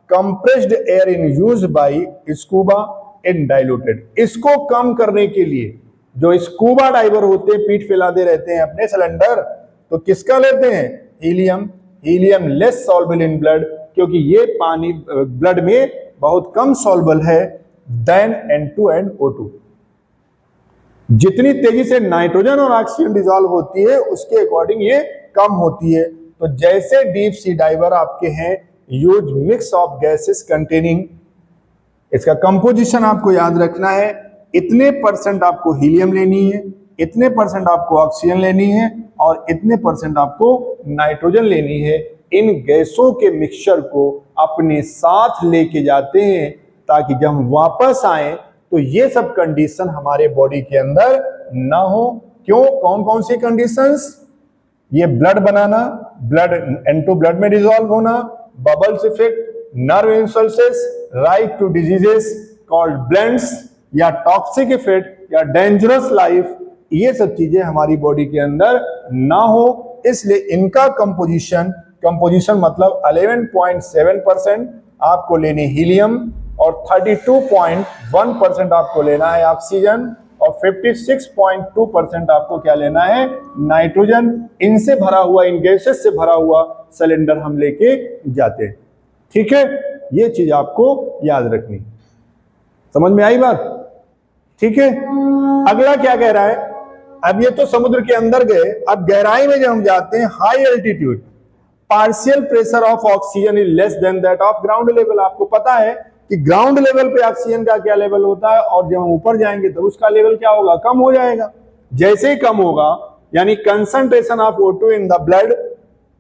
compressed air in use by scuba in diluted, इसको कम करने के लिए जो स्कूबा डाइवर होते हैं पीठ फैलाते रहते हैं अपने सिलेंडर, तो किसका लेते हैं, helium. Helium less soluble in blood, क्योंकि ये पानी ब्लड में बहुत कम सॉल्युबल है देन N2 एंड O2। जितनी तेजी से नाइट्रोजन और ऑक्सीजन डिसॉल्व होती है उसके अकॉर्डिंग ये कम होती है। तो जैसे डीप सी डाइवर आपके हैं use mix of gases containing, इसका कंपोजिशन आपको याद रखना है, इतने परसेंट आपको हीलियम लेनी है, इतने परसेंट आपको ऑक्सीजन लेनी है और इतने परसेंट आपको नाइट्रोजन लेनी है। इन गैसों के मिक्सचर को अपने साथ लेके जाते हैं ताकि जब हम वापस आए तो ये सब कंडीशन हमारे बॉडी के अंदर ना हो। क्यों? कौन कौन सी कंडीशंस? ये ब्लड बनाना, ब्लड N2 ब्लड में डिसॉल्व होना, bubbles effect, nerve impulses, right to diseases called bends या टॉक्सिक इफेक्ट या डेंजरस लाइफ, ये सब चीजें हमारी बॉडी के अंदर ना हो। इसलिए इनका कंपोजिशन मतलब 11.7% आपको लेनी हीलियम और 32.1% आपको लेना है ऑक्सीजन और 56.2% आपको क्या लेना है, नाइट्रोजन। इनसे भरा हुआ, इन गैसेस से भरा हुआ सिलेंडर हम लेके जाते हैं। ठीक है, ये चीज आपको याद रखनी। समझ में आई बात? ठीक है, अगला क्या कह रहा है, अब ये तो समुद्र के अंदर गए, अब गहराई में जब हम जाते हैं, high altitude partial pressure of oxygen is less than that of ground level. आपको पता है कि ग्राउंड लेवल पे ऑक्सीजन का क्या लेवल होता है और जब हम ऊपर जाएंगे तो उसका लेवल क्या होगा, कम हो जाएगा। जैसे ही कम होगा यानी concentration of O2 in the blood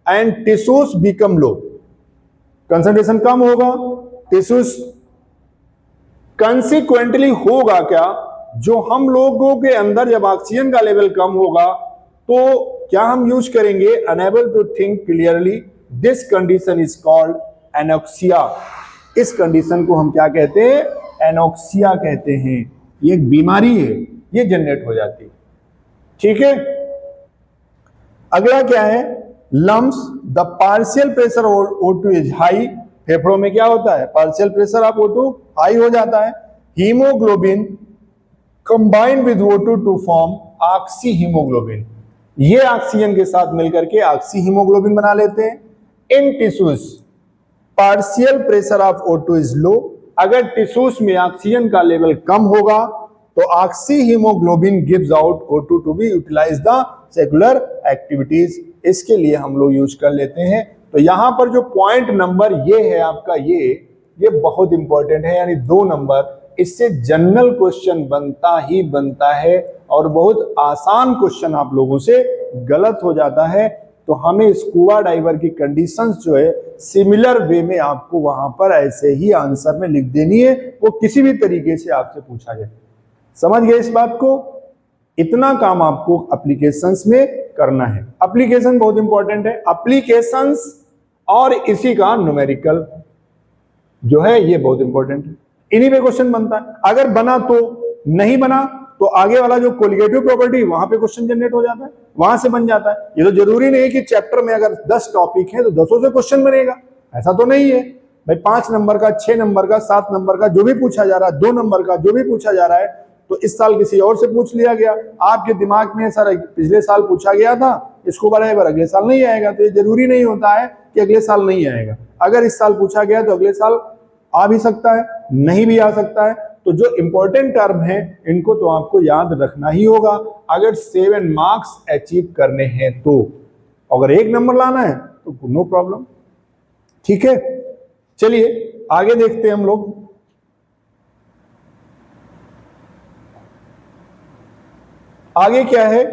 and tissues become low, concentration कम होगा, टिश्यूज कंसिक्वेंटली होगा क्या, जो हम लोगों के अंदर जब ऑक्सीजन का लेवल कम होगा तो क्या हम यूज करेंगे, unable to think clearly. This condition is called anoxia. इस कंडीशन को हम क्या कहते हैं, एनोक्सिया कहते हैं। ये एक बीमारी है, ये जनरेट हो जाती है। ठीक है, अगला क्या है, lungs the partial pressure O2 is high. फेफड़ों में क्या होता है, partial pressure of O2 high हो जाता है। Haemoglobin combined with O2 to form oxyhaemoglobin, ये ऑक्सीजन के साथ मिलकर के ऑक्सी हीमोग्लोबिन बना लेते हैं। In tissues partial pressure of O2 is low. अगर टिश्यूज में ऑक्सीजन का लेवल कम होगा तो oxyhaemoglobin gives out O2 to be utilise the cellular activities. इसके लिए हम लोग यूज कर लेते हैं। तो यहां पर जो पॉइंट नंबर ये है आपका, ये बहुत इंपॉर्टेंट है, यानी 2 नंबर। इससे जनरल क्वेश्चन बनता ही बनता है और बहुत आसान क्वेश्चन आप लोगों से गलत हो जाता है। तो हमें स्कूबा डाइवर की कंडीशंस जो है सिमिलर वे में आपको वहां पर ऐसे ही आंसर में लिख देनी है, वो किसी भी तरीके से आपसे पूछा जाए। समझ गए इस बात को? इतना काम आपको एप्लीकेशंस में करना है। एप्लीकेशन बहुत इंपॉर्टेंट है, एप्लीकेशंस और इसी का न्यूमेरिकल जो है ये बहुत इंपॉर्टेंट है, इन्हीं पे क्वेश्चन बनता है। अगर बना तो, नहीं बना तो आगे वाला जो कोलिगेटिव प्रॉपर्टी वहां पे क्वेश्चन जनरेट हो जाता है, वहां से बन जाता है। ये तो जरूरी नहीं कि चैप्टर में अगर 10 टॉपिक है तो 10 से क्वेश्चन बनेगा, ऐसा तो नहीं है भाई। 5 नंबर का, 6 नंबर का, 7 नंबर का जो भी पूछा जा रहा है, 2 नंबर का जो भी पूछा जा रहा है, तो इस साल किसी और से पूछ लिया गया, आपके दिमाग में सर पिछले साल पूछा गया था, इसको बराबर अगले साल नहीं आएगा, तो ये जरूरी नहीं होता है कि अगले साल नहीं आएगा। अगर इस साल पूछा गया तो अगले साल आ भी सकता है, नहीं भी आ सकता है। तो जो इंपॉर्टेंट टर्म है इनको तो आपको याद रखना ही होगा अगर 7 मार्क्स अचीव करने हैं तो। अगर 1 नंबर लाना है तो नो प्रॉब्लम, ठीक है। चलिए आगे देखते हैं हम लोग। आगे क्या है,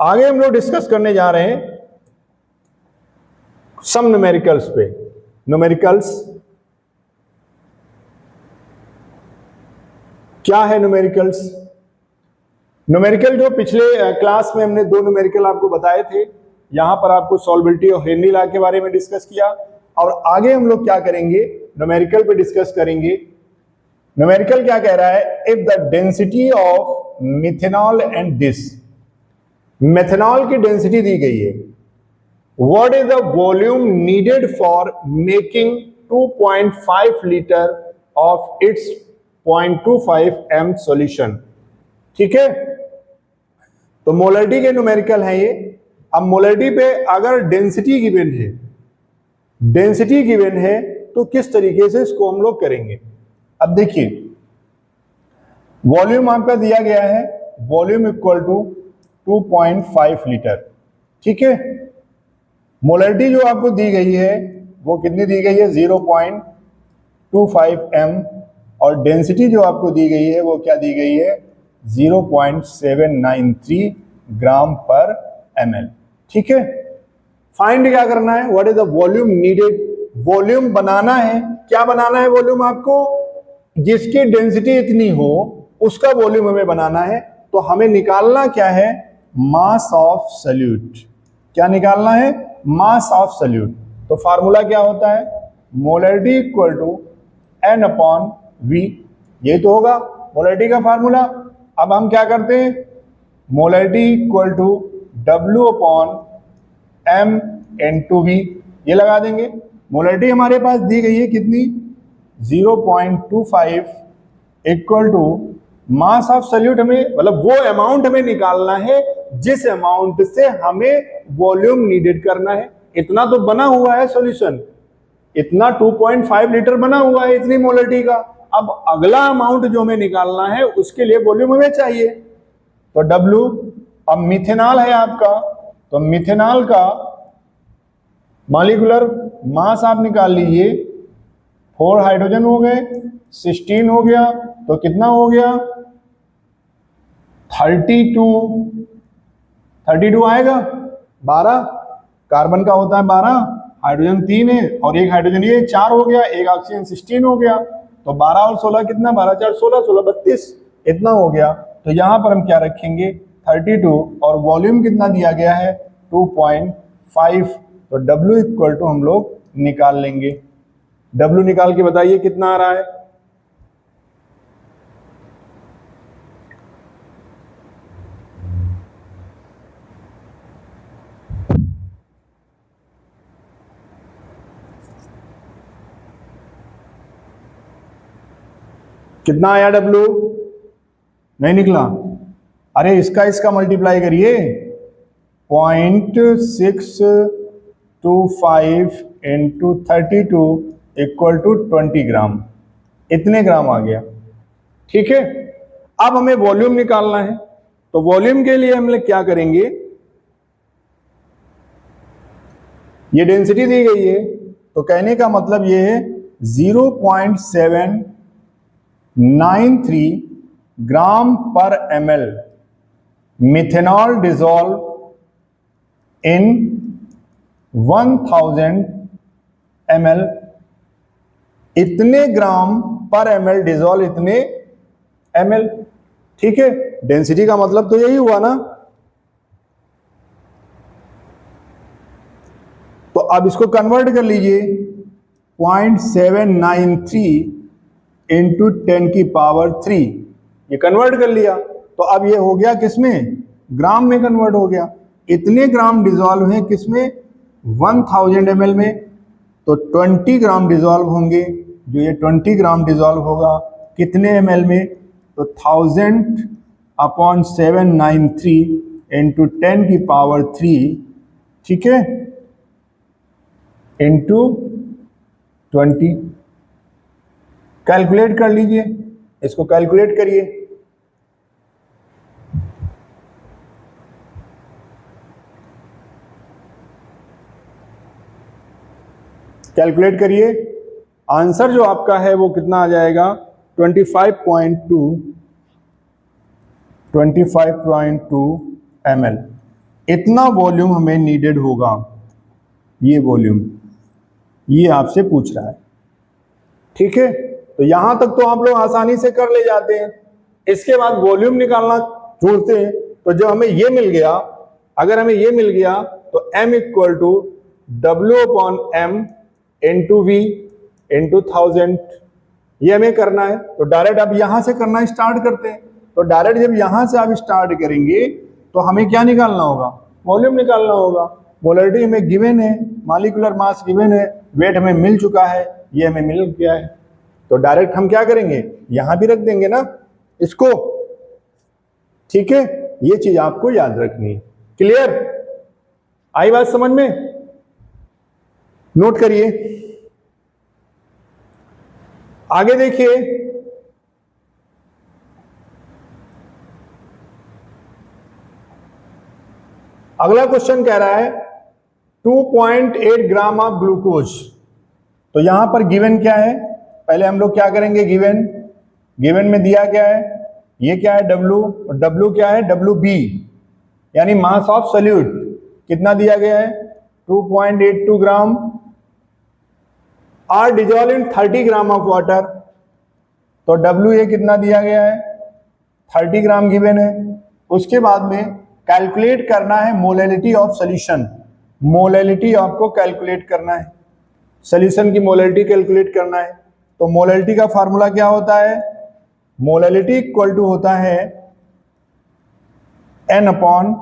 आगे हम लोग डिस्कस करने जा रहे हैं सम न्यूमेरिकल्स पे। न्यूमेरिकल्स क्या है? न्यूमेरिकल्स, न्यूमेरिकल जो पिछले क्लास में हमने 2 न्यूमेरिकल आपको बताए थे, यहां पर आपको सॉल्वेबिलिटी और हेनरी लॉ के बारे में डिस्कस किया। और आगे हम लोग क्या करेंगे, न्यूमेरिकल पे डिस्कस करेंगे। न्यूमेरिकल क्या कह रहा है, if the density of methanol and this, methanol की डेंसिटी दी गई है, what is the volume needed for making 2.5 litre of it's 0.25 m solution, ठीक है। तो मोलरिटी के न्यूमेरिकल है ये। अब मोलरिटी पे अगर डेंसिटी गिवन है, डेंसिटी गिवन है तो किस तरीके से इसको हम लोग करेंगे। अब देखिए वॉल्यूम आपका दिया गया है, वॉल्यूम इक्वल टू 2.5 लीटर, ठीक है। मोलरिटी जो आपको दी गई है वो कितनी दी गई है, 0.25 m, और डेंसिटी जो आपको दी गई है वो क्या दी गई है, 0.793 ग्राम पर ml, ठीक है। फाइंड क्या करना है, what is the volume needed, volume बनाना है। क्या बनाना है वॉल्यूम आपको, जिसकी डेंसिटी इतनी हो उसका वॉल्यूम हमें बनाना है। तो हमें निकालना क्या है, मास ऑफ सॉल्यूट। क्या निकालना है, मास ऑफ सॉल्यूट। तो फार्मूला क्या होता है, molarity equal to n upon v, ये तो होगा मोलरिटी का फार्मूला। अब हम क्या करते हैं, molarity equal to w upon m into v, ये लगा देंगे। मोलरिटी हमारे पास दी गई है कितनी, 0.25 equal to mass of solute, हमें मतलब वो अमाउंट हमें निकालना है जिस अमाउंट से हमें वॉल्यूम नीडेड करना है। इतना तो बना हुआ है सॉल्यूशन, इतना 2.5 लीटर बना हुआ है इतनी मोलरिटी का। अब अगला अमाउंट जो हमें निकालना है उसके लिए वॉल्यूम हमें चाहिए। तो W, अब मिथेनॉल है आपका, तो मिथेनॉल का मॉलिक्यूलर मास आप निकाल लीजिए, 4 हाइड्रोजन हो गए, 16 हो गया, तो कितना हो गया 32 आएगा, 12 कार्बन का होता है 12, हाइड्रोजन 3 है और एक हाइड्रोजन ये 4 हो गया, एक ऑक्सीजन 16 हो गया। तो 12 और 16 कितना, 12 4 16, 16 32, इतना हो गया। तो यहां पर हम क्या रखेंगे 32, और वॉल्यूम कितना दिया गया है 2.5। तो W इक्वल टू हम लोग निकाल लेंगे। W निकाल के बताइए कितना आ रहा है, कितना आया W, नहीं निकला, अरे इसका मल्टीप्लाई करिए, 0.625 इंटू 32 इक्वल टू 20 ग्राम, इतने ग्राम आ गया, ठीक है। अब हमें वॉल्यूम निकालना है, तो वॉल्यूम के लिए हम लोग क्या करेंगे, ये डेंसिटी दी गई है तो कहने का मतलब ये है 0.793 ग्राम पर ml methanol dissolve in 1000 ml इतने ग्राम पर ml डिजोल्व इतने ml। ठीक है, डेंसिटी का मतलब तो यही हुआ ना। तो अब इसको कन्वर्ट कर लीजिए, 0.793 इंटू 10⁻3, ये कन्वर्ट कर लिया। तो अब ये हो गया किसमें, ग्राम में कन्वर्ट हो गया। इतने ग्राम डिजोल्व है किसमें, 1000 ml में। तो 20 ग्राम डिजोल्व होंगे, जो ये 20 ग्राम डिजोल्व होगा कितने ml में, तो 1000/793 इंटू 10⁻3, ठीक है, इंटू 20। कैलकुलेट कर लीजिए, इसको कैलकुलेट करिए। कैलकुलेट करिए, आंसर जो आपका है वो कितना आ जाएगा, 25.2 ml। इतना वॉल्यूम हमें नीडेड होगा, ये वॉल्यूम, ये आपसे पूछ रहा है। ठीक है, तो यहां तक तो आप लोग आसानी से कर ले जाते हैं। इसके बाद वॉल्यूम निकालना जोड़ते हैं। तो जब हमें ये मिल गया, अगर हमें ये मिल गया तो m equal to W/m into V into 1000, ये हमें करना है। तो डायरेक्ट अब यहां से करना स्टार्ट करते हैं। तो डायरेक्ट जब यहां से आप स्टार्ट करेंगे तो हमें क्या निकालना होगा, वॉल्यूम निकालना होगा। मोलरिटी हमें गिवन है, मॉलिक्यूलर मास गिवन है, वेट हमें मिल चुका है, ये हमें मिल गया है। तो डायरेक्ट हम क्या करेंगे, यहां भी रख देंगे ना इसको। ठीक है, ये चीज आपको याद रखनी है। क्लियर, आई बात समझ में, नोट करिए। आगे देखिए, अगला क्वेश्चन कह रहा है 2.8 ग्राम ऑफ ग्लूकोज। तो यहां पर गिवन क्या है, पहले हम लोग क्या करेंगे, गिवन में दिया क्या है, ये क्या है W, और W क्या है, WB यानी मास ऑफ सॉल्यूट, कितना दिया गया है 2.82 gram, are dissolve in 30 gram of water. तो W ये कितना दिया गया है, 30 ग्राम गिवन है। उसके बाद में कैलकुलेट करना है मोलैलिटी ऑफ सॉल्यूशन, मोलैलिटी आपको कैलकुलेट करना है, सॉल्यूशन की मोलैलिटी कैलकुलेट करना है। तो मोलैलिटी का फार्मूला क्या होता है, मोलैलिटी इक्वल टू होता है N upon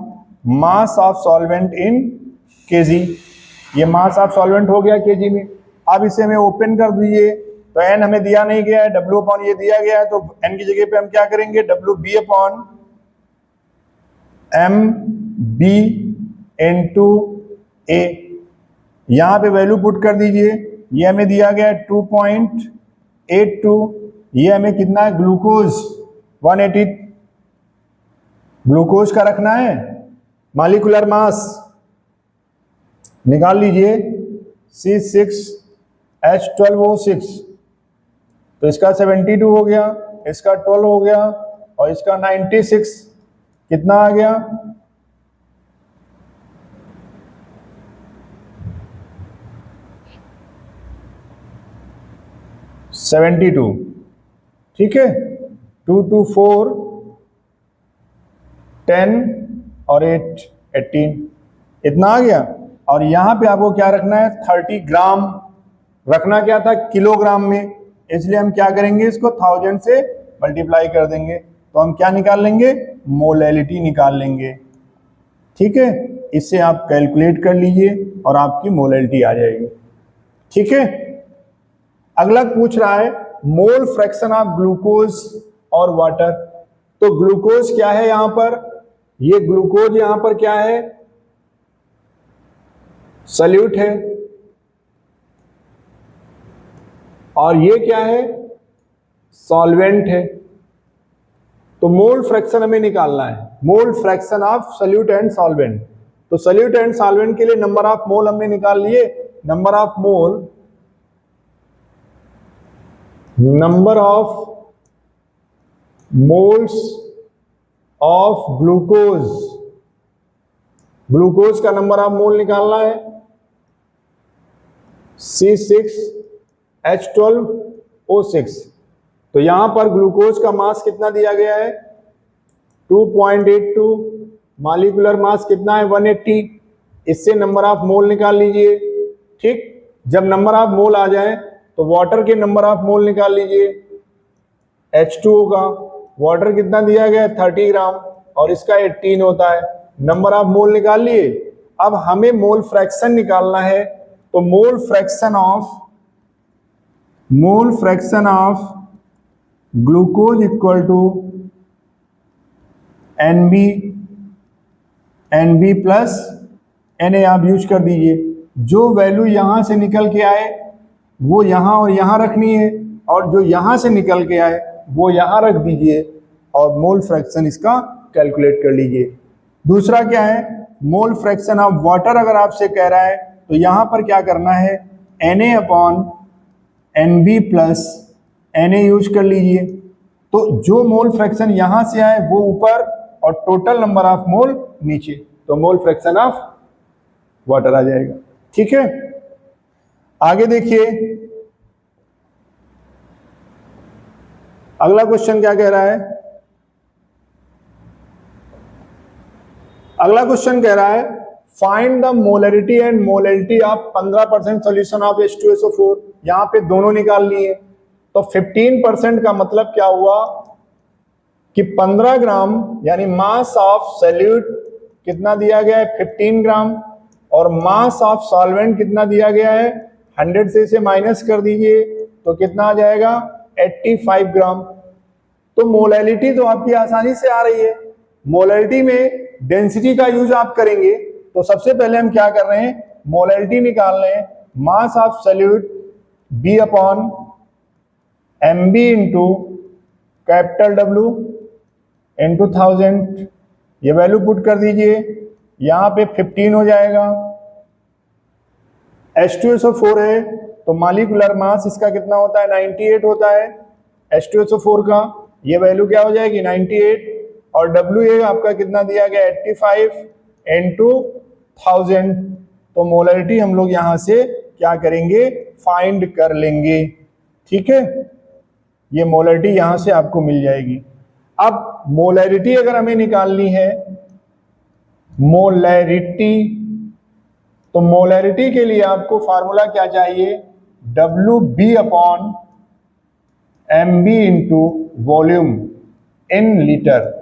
mass of solvent in KG. ये मास ऑफ सॉल्वेंट हो गया केजी में। अब इसे हमें ओपन कर दीजिए, तो N हमें दिया नहीं गया है, W अपॉन ये दिया गया है, तो N की जगह पे हम क्या करेंगे, WB upon MB into A। यहां पे वैल्यू पुट कर दीजिए, ये हमें दिया गया है 2.82, ये हमें कितना है, ग्लूकोज 180 ग्लूकोज का रखना है। मॉलिक्यूलर मास निकाल लीजिए, C6H12O6, तो इसका 72 हो गया, इसका 12 हो गया, और इसका 96, कितना आ गया, 72। ठीक है, 2 2 4 10 और 8 18, इतना आ गया। और यहां पे आपको क्या रखना है, 30 ग्राम रखना, क्या था किलोग्राम में, इसलिए हम क्या करेंगे, इसको 1000 से मल्टीप्लाई कर देंगे। तो हम क्या निकाल लेंगे, मोलैलिटी निकाल लेंगे। ठीक है, इससे आप कैलकुलेट कर लीजिए और आपकी मोलैलिटी आ जाएगी। ठीक है, अगला पूछ रहा है मोल फ्रैक्शन ऑफ ग्लूकोज और वाटर। तो ग्लूकोज क्या है यहां पर, ये ग्लूकोज यहां पर क्या है, सॉल्यूट है, और ये क्या है, सॉल्वेंट है। तो मोल फ्रैक्शन हमें निकालना है, मोल fraction of solute and solvent. तो सॉल्यूट एंड सॉल्वेंट के लिए नंबर ऑफ मोल हमने निकाल लिए, number of moles of glucose, glucose का नंबर ऑफ मोल निकालना है, C6 H12O6। तो यहां पर ग्लूकोज का मास कितना दिया गया है 2.82, मॉलिक्यूलर मास कितना है 180। इससे नंबर ऑफ मोल निकाल लीजिए। ठीक, जब नंबर ऑफ मोल आ जाए तो वाटर के नंबर ऑफ मोल निकाल लीजिए। H2O का वाटर कितना दिया गया है 30 ग्राम और इसका 18 होता है। नंबर ऑफ मोल निकाल लिए। अब हमें मोल फ्रैक्शन निकालना है, तो mole fraction of glucose equal to NB plus Na आप यूज कर दीजिए। जो वैल्यू यहां से निकल के आए वो यहां और यहां रखनी है, और जो यहां से निकल के आए वो यहां रख दीजिए और मोल फ्रैक्शन इसका कैलकुलेट कर लीजिए। दूसरा क्या है, मोल फ्रैक्शन ऑफ वाटर अगर आपसे कह रहा है तो यहां पर क्या करना है Na/NB प्लस Na यूज कर लीजिए। तो जो मोल फ्रैक्शन यहां से आए वो ऊपर और टोटल नंबर ऑफ मोल नीचे, तो मोल फ्रैक्शन ऑफ वाटर आ जाएगा। ठीक है, आगे देखिए अगला क्वेश्चन क्या कह रहा है। अगला क्वेश्चन कह रहा है find the molarity and molarity of 15% solution of H2SO4। यहां पे दोनों निकाल लिए, तो 15% का मतलब क्या हुआ कि 15 ग्राम यानी मास ऑफ सॉल्यूट कितना दिया गया है 15 ग्राम, और मास ऑफ सॉल्वेंट कितना दिया गया है 100 से इसे माइनस कर दीजिए तो कितना आ जाएगा 85 ग्राम। तो मोलैलिटी तो आपकी आसानी से आ रही है। मोलैलिटी में डेंसिटी का यूज आप करेंगे, तो सबसे पहले हम क्या कर रहे हैं मोलैलिटी निकाल रहे हैं। मास of solute B upon MB into capital W into 1000, ये वैल्यू पुट कर दीजिए। यहां पे 15 हो जाएगा। H2SO4 है तो मॉलिक्यूलर मास इसका कितना होता है 98 होता है H2SO4 का, ये वैल्यू क्या हो जाएगी 98, और WA आपका कितना दिया गया 85 इंटू 1000। तो मोलरिटी हम लोग यहां से क्या करेंगे फाइंड कर लेंगे। ठीक है, ये मोलरिटी यहां से आपको मिल जाएगी। अब मोलरिटी अगर हमें निकालनी है मोलरिटी, तो मोलरिटी के लिए आपको फार्मूला क्या चाहिए WB upon MB into volume in litre.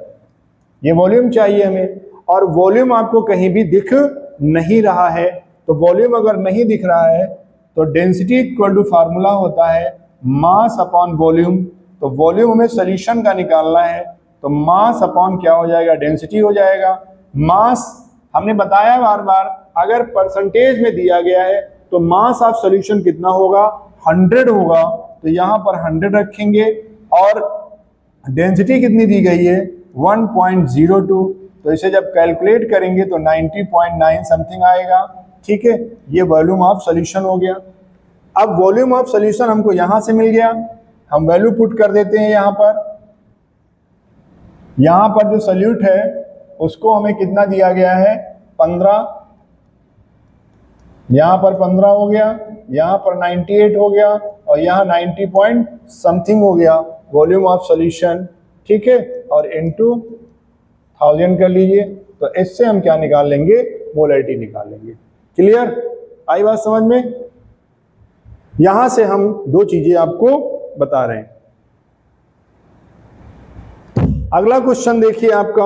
ये वॉल्यूम चाहिए हमें, और वॉल्यूम आपको कहीं भी दिख नहीं रहा है। तो वॉल्यूम अगर नहीं दिख रहा है तो डेंसिटी इक्वल टू फार्मूला होता है मास अपॉन वॉल्यूम। तो वॉल्यूम हमें सॉल्यूशन का निकालना है, तो मास अपॉन क्या हो जाएगा डेंसिटी हो जाएगा। मास हमने बताया बार बार, अगर परसेंटेज में दिया गया है तो मास ऑफ सॉल्यूशन कितना होगा 100 होगा, तो यहां पर 100 रखेंगे। और डेंसिटी कितनी दी गई है 1.02, तो इसे जब कैलकुलेट करेंगे तो 90.9 समथिंग आएगा। ठीक है, ये वॉल्यूम ऑफ सॉल्यूशन हो गया। अब वॉल्यूम ऑफ सॉल्यूशन हमको यहां से मिल गया, हम वैल्यू पुट कर देते हैं यहां पर। यहां पर जो सॉल्यूट है उसको हमें कितना दिया गया है 15, यहां पर 15 हो गया, यहां पर 98 हो गया, और यहां 90 पॉइंट समथिंग हो गया वॉल्यूम ऑफ सॉल्यूशन। ठीक है, और इनटू 1000 कर लीजिए, तो इससे हम क्या निकाल लेंगे मोलरिटी निकाल लेंगे। क्लियर, आई बात समझ में। यहां से हम दो चीजें आपको बता रहे हैं। अगला क्वेश्चन देखिए आपका,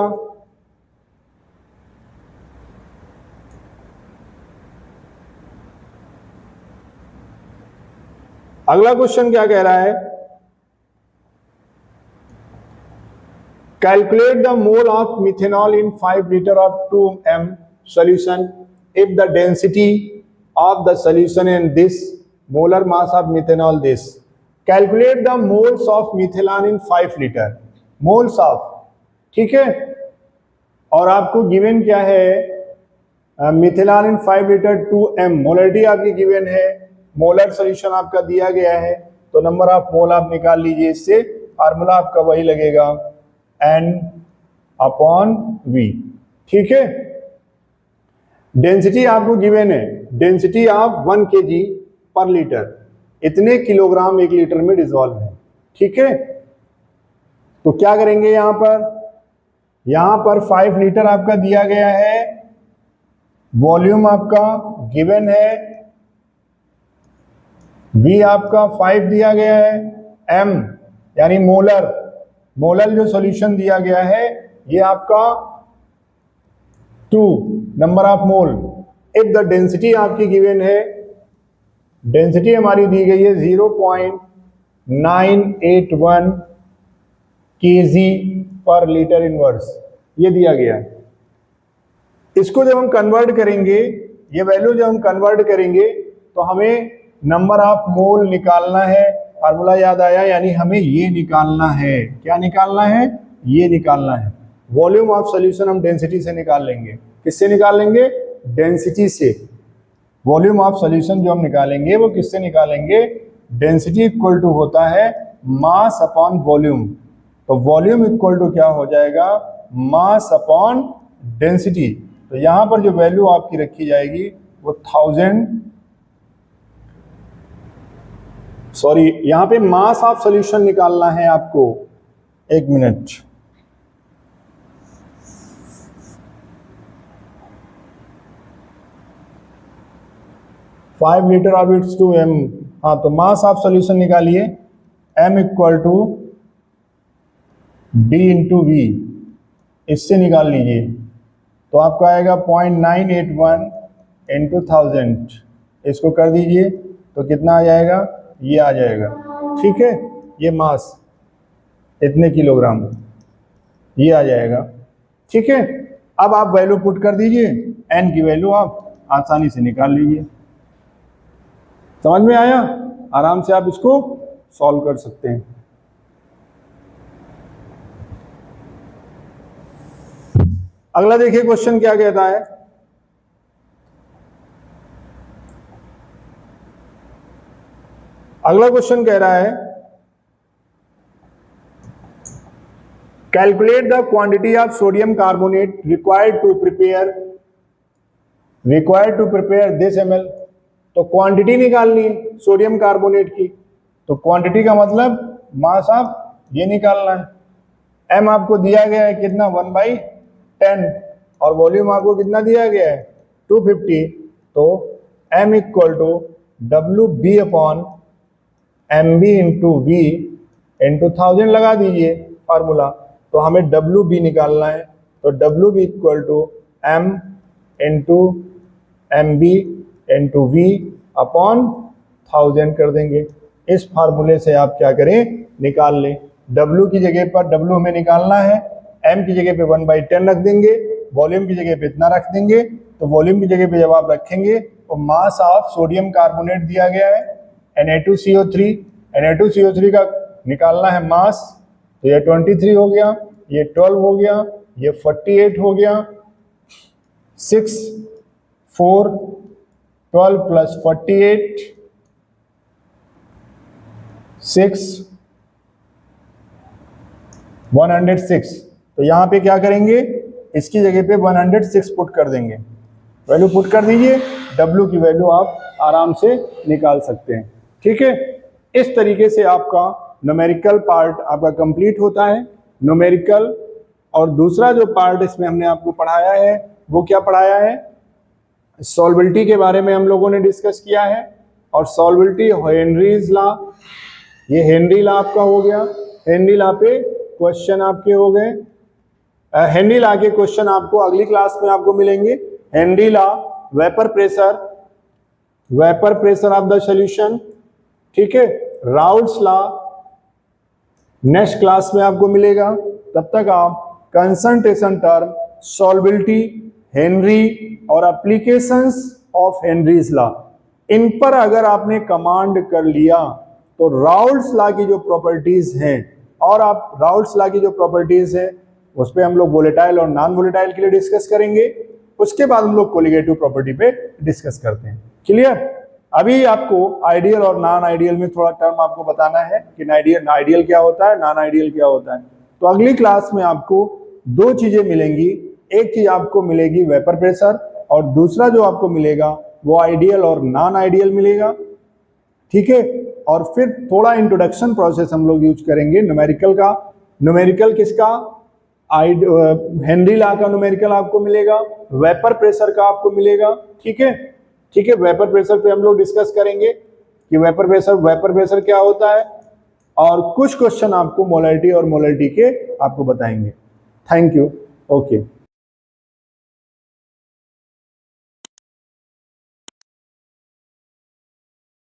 अगला क्वेश्चन क्या कह रहा है calculate the mole of methanol in 5 litre of 2m solution if the density of the solution in this molar mass of methanol this। calculate the moles of methanol in 5 liter moles of। ठीक है, और आपको given क्या है methanol इन 5 litre 2m, molarity आपकी given है, molar solution आपका दिया गया है, तो नंबर ऑफ मोल आप निकाल लीजिए। इससे फार्मूला आपका वही लगेगा N अपॉन V। ठीक है, डेंसिटी आपको गिवन है, डेंसिटी ऑफ 1 kg पर लीटर इतने किलोग्राम 1 लीटर में डिजोल्व है। ठीक है, तो क्या करेंगे यहां पर 5 लीटर आपका दिया गया है, वॉल्यूम आपका गिवन है, V आपका 5 दिया गया है, M यानी मोलर जो सॉल्यूशन दिया गया है ये आपका 2 number of mole. If the density आपकी गिवन है, डेंसिटी हमारी दी गई है 0.981 kg पर लीटर इनवर्स, ये दिया गया है। इसको जब हम कन्वर्ट करेंगे, ये वैल्यू जब हम कन्वर्ट करेंगे तो हमें नंबर ऑफ मोल निकालना है। फार्मूला याद आया, यानी हमें ये निकालना है। क्या निकालना है? ये निकालना है। वॉल्यूम ऑफ सॉल्यूशन हम डेंसिटी से निकाल लेंगे। किससे निकाल लेंगे? डेंसिटी से। वॉल्यूम ऑफ सॉल्यूशन जो हम निकालेंगे वो किससे निकालेंगे? डेंसिटी इक्वल टू होता है मास अपॉन वॉल्यूम। तो वॉल्यूम इक्वल टू क्या हो जाएगा? Mass upon density. तो यहां पर जो वैल्यू आपकी रखी जाएगी वो 1000, सॉरी यहां पे मास ऑफ सॉल्यूशन निकालना है आपको। एक मिनट, five litre of its two m। हाँ, तो मास ऑफ सॉल्यूशन निकालिए, m equal to d into V, इससे निकाल लीजिए। तो आपका आएगा 0.981 इंटू 1000, इसको कर दीजिए तो कितना आ जाएगा? ये आ जाएगा। ठीक है, ये मास इतने किलोग्राम, ये आ जाएगा। ठीक है, अब आप वैल्यू पुट कर दीजिए, n की वैल्यू आप आसानी से निकाल लीजिए। समझ में आया? आराम से आप इसको सॉल्व कर सकते हैं। अगला देखिए क्वेश्चन क्या कहता है। अगला क्वेश्चन कह रहा है calculate the quantity of sodium carbonate required to prepare this ml। तो क्वांटिटी निकालनी है सोडियम कार्बोनेट की। तो क्वांटिटी का मतलब मास ऑफ ये निकालना है। m आपको दिया गया है कितना? 1/10, और वॉल्यूम आपको कितना दिया गया है? 250। तो m equal to WB upon MB into V into 1000 लगा दीजिए फार्मूला। तो हमें WB निकालना है। तो WB equal to M into MB into V upon 1000 कर देंगे। इस फार्मूले से आप क्या करें? निकाल लें। W की जगह पर W हमें निकालना है, M की जगह पे 1/10 रख देंगे, वॉल्यूम की जगह पे इतना रख देंगे। तो वॉल्यूम की जगह पे जब आप रखेंगे तो मास ऑफ सोडियम कार्बोनेट दिया गया है Na2CO3। Na2CO3 का निकालना है मास। तो ये 23 हो गया, ये 12 हो गया, ये 48 हो गया। 6 4 12 प्लस 48 6 106। तो यहां पे क्या करेंगे? इसकी जगह पे 106 पुट कर देंगे। वैल्यू पुट कर दीजिए, W की वैल्यू आप आराम से निकाल सकते हैं। ठीक है, इस तरीके से आपका न्यूमेरिकल पार्ट आपका कंप्लीट होता है। न्यूमेरिकल, और दूसरा जो पार्ट इसमें हमने आपको पढ़ाया है वो क्या पढ़ाया है? सॉल्वेबिलिटी के बारे में हम लोगों ने डिस्कस किया है। और सॉल्वेबिलिटी हेनरीज लॉ, ये हेनरी लॉ आपका हो गया। हेनरी लॉ पे क्वेश्चन आपके हो गए। हेनरी लॉ के क्वेश्चन आपको अगली क्लास में आपको मिलेंगे। Henry law, vapour pressure of the solution. ठीक है, राउल्ट्स लॉ नेक्स्ट क्लास में आपको मिलेगा। तब तक आप कंसंट्रेशन टर्म, सॉल्वेबिलिटी, हेनरी और एप्लीकेशंस ऑफ हेनरीज लॉ, इन पर अगर आपने कमांड कर लिया तो राउल्ट्स लॉ की जो प्रॉपर्टीज हैं, और आप राउल्ट्स लॉ की जो प्रॉपर्टीज है उस पर हम लोग वोलेटाइल और नॉन वोलेटाइल के लिए डिस्कस करेंगे। उसके बाद हम लोग कोलिगेटिव प्रॉपर्टी पे डिस्कस करते हैं। क्लियर? अभी आपको आइडियल और नॉन आइडियल में थोड़ा टर्म आपको बताना है कि आइडियल क्या होता है, नॉन आइडियल क्या होता है। तो अगली क्लास में आपको दो चीजें मिलेंगी। एक चीज आपको मिलेगी वेपर प्रेशर, और दूसरा जो आपको मिलेगा वो आइडियल और नॉन आइडियल मिलेगा। ठीक है, और फिर थोड़ा इंट्रोडक्शन प्रोसेस हम लोग यूज करेंगे न्यूमेरिकल का। न्यूमेरिकल किसका? हेनरी लॉ का न्यूमेरिकल आपको मिलेगा, वेपर प्रेशर का आपको मिलेगा। ठीक है, ठीक है, वेपर प्रेशर पे हम लोग डिस्कस करेंगे कि वेपर प्रेशर क्या होता है, और कुछ क्वेश्चन आपको मोलैरिटी और मोलैरिटी के आपको बताएंगे। Thank you. ओके।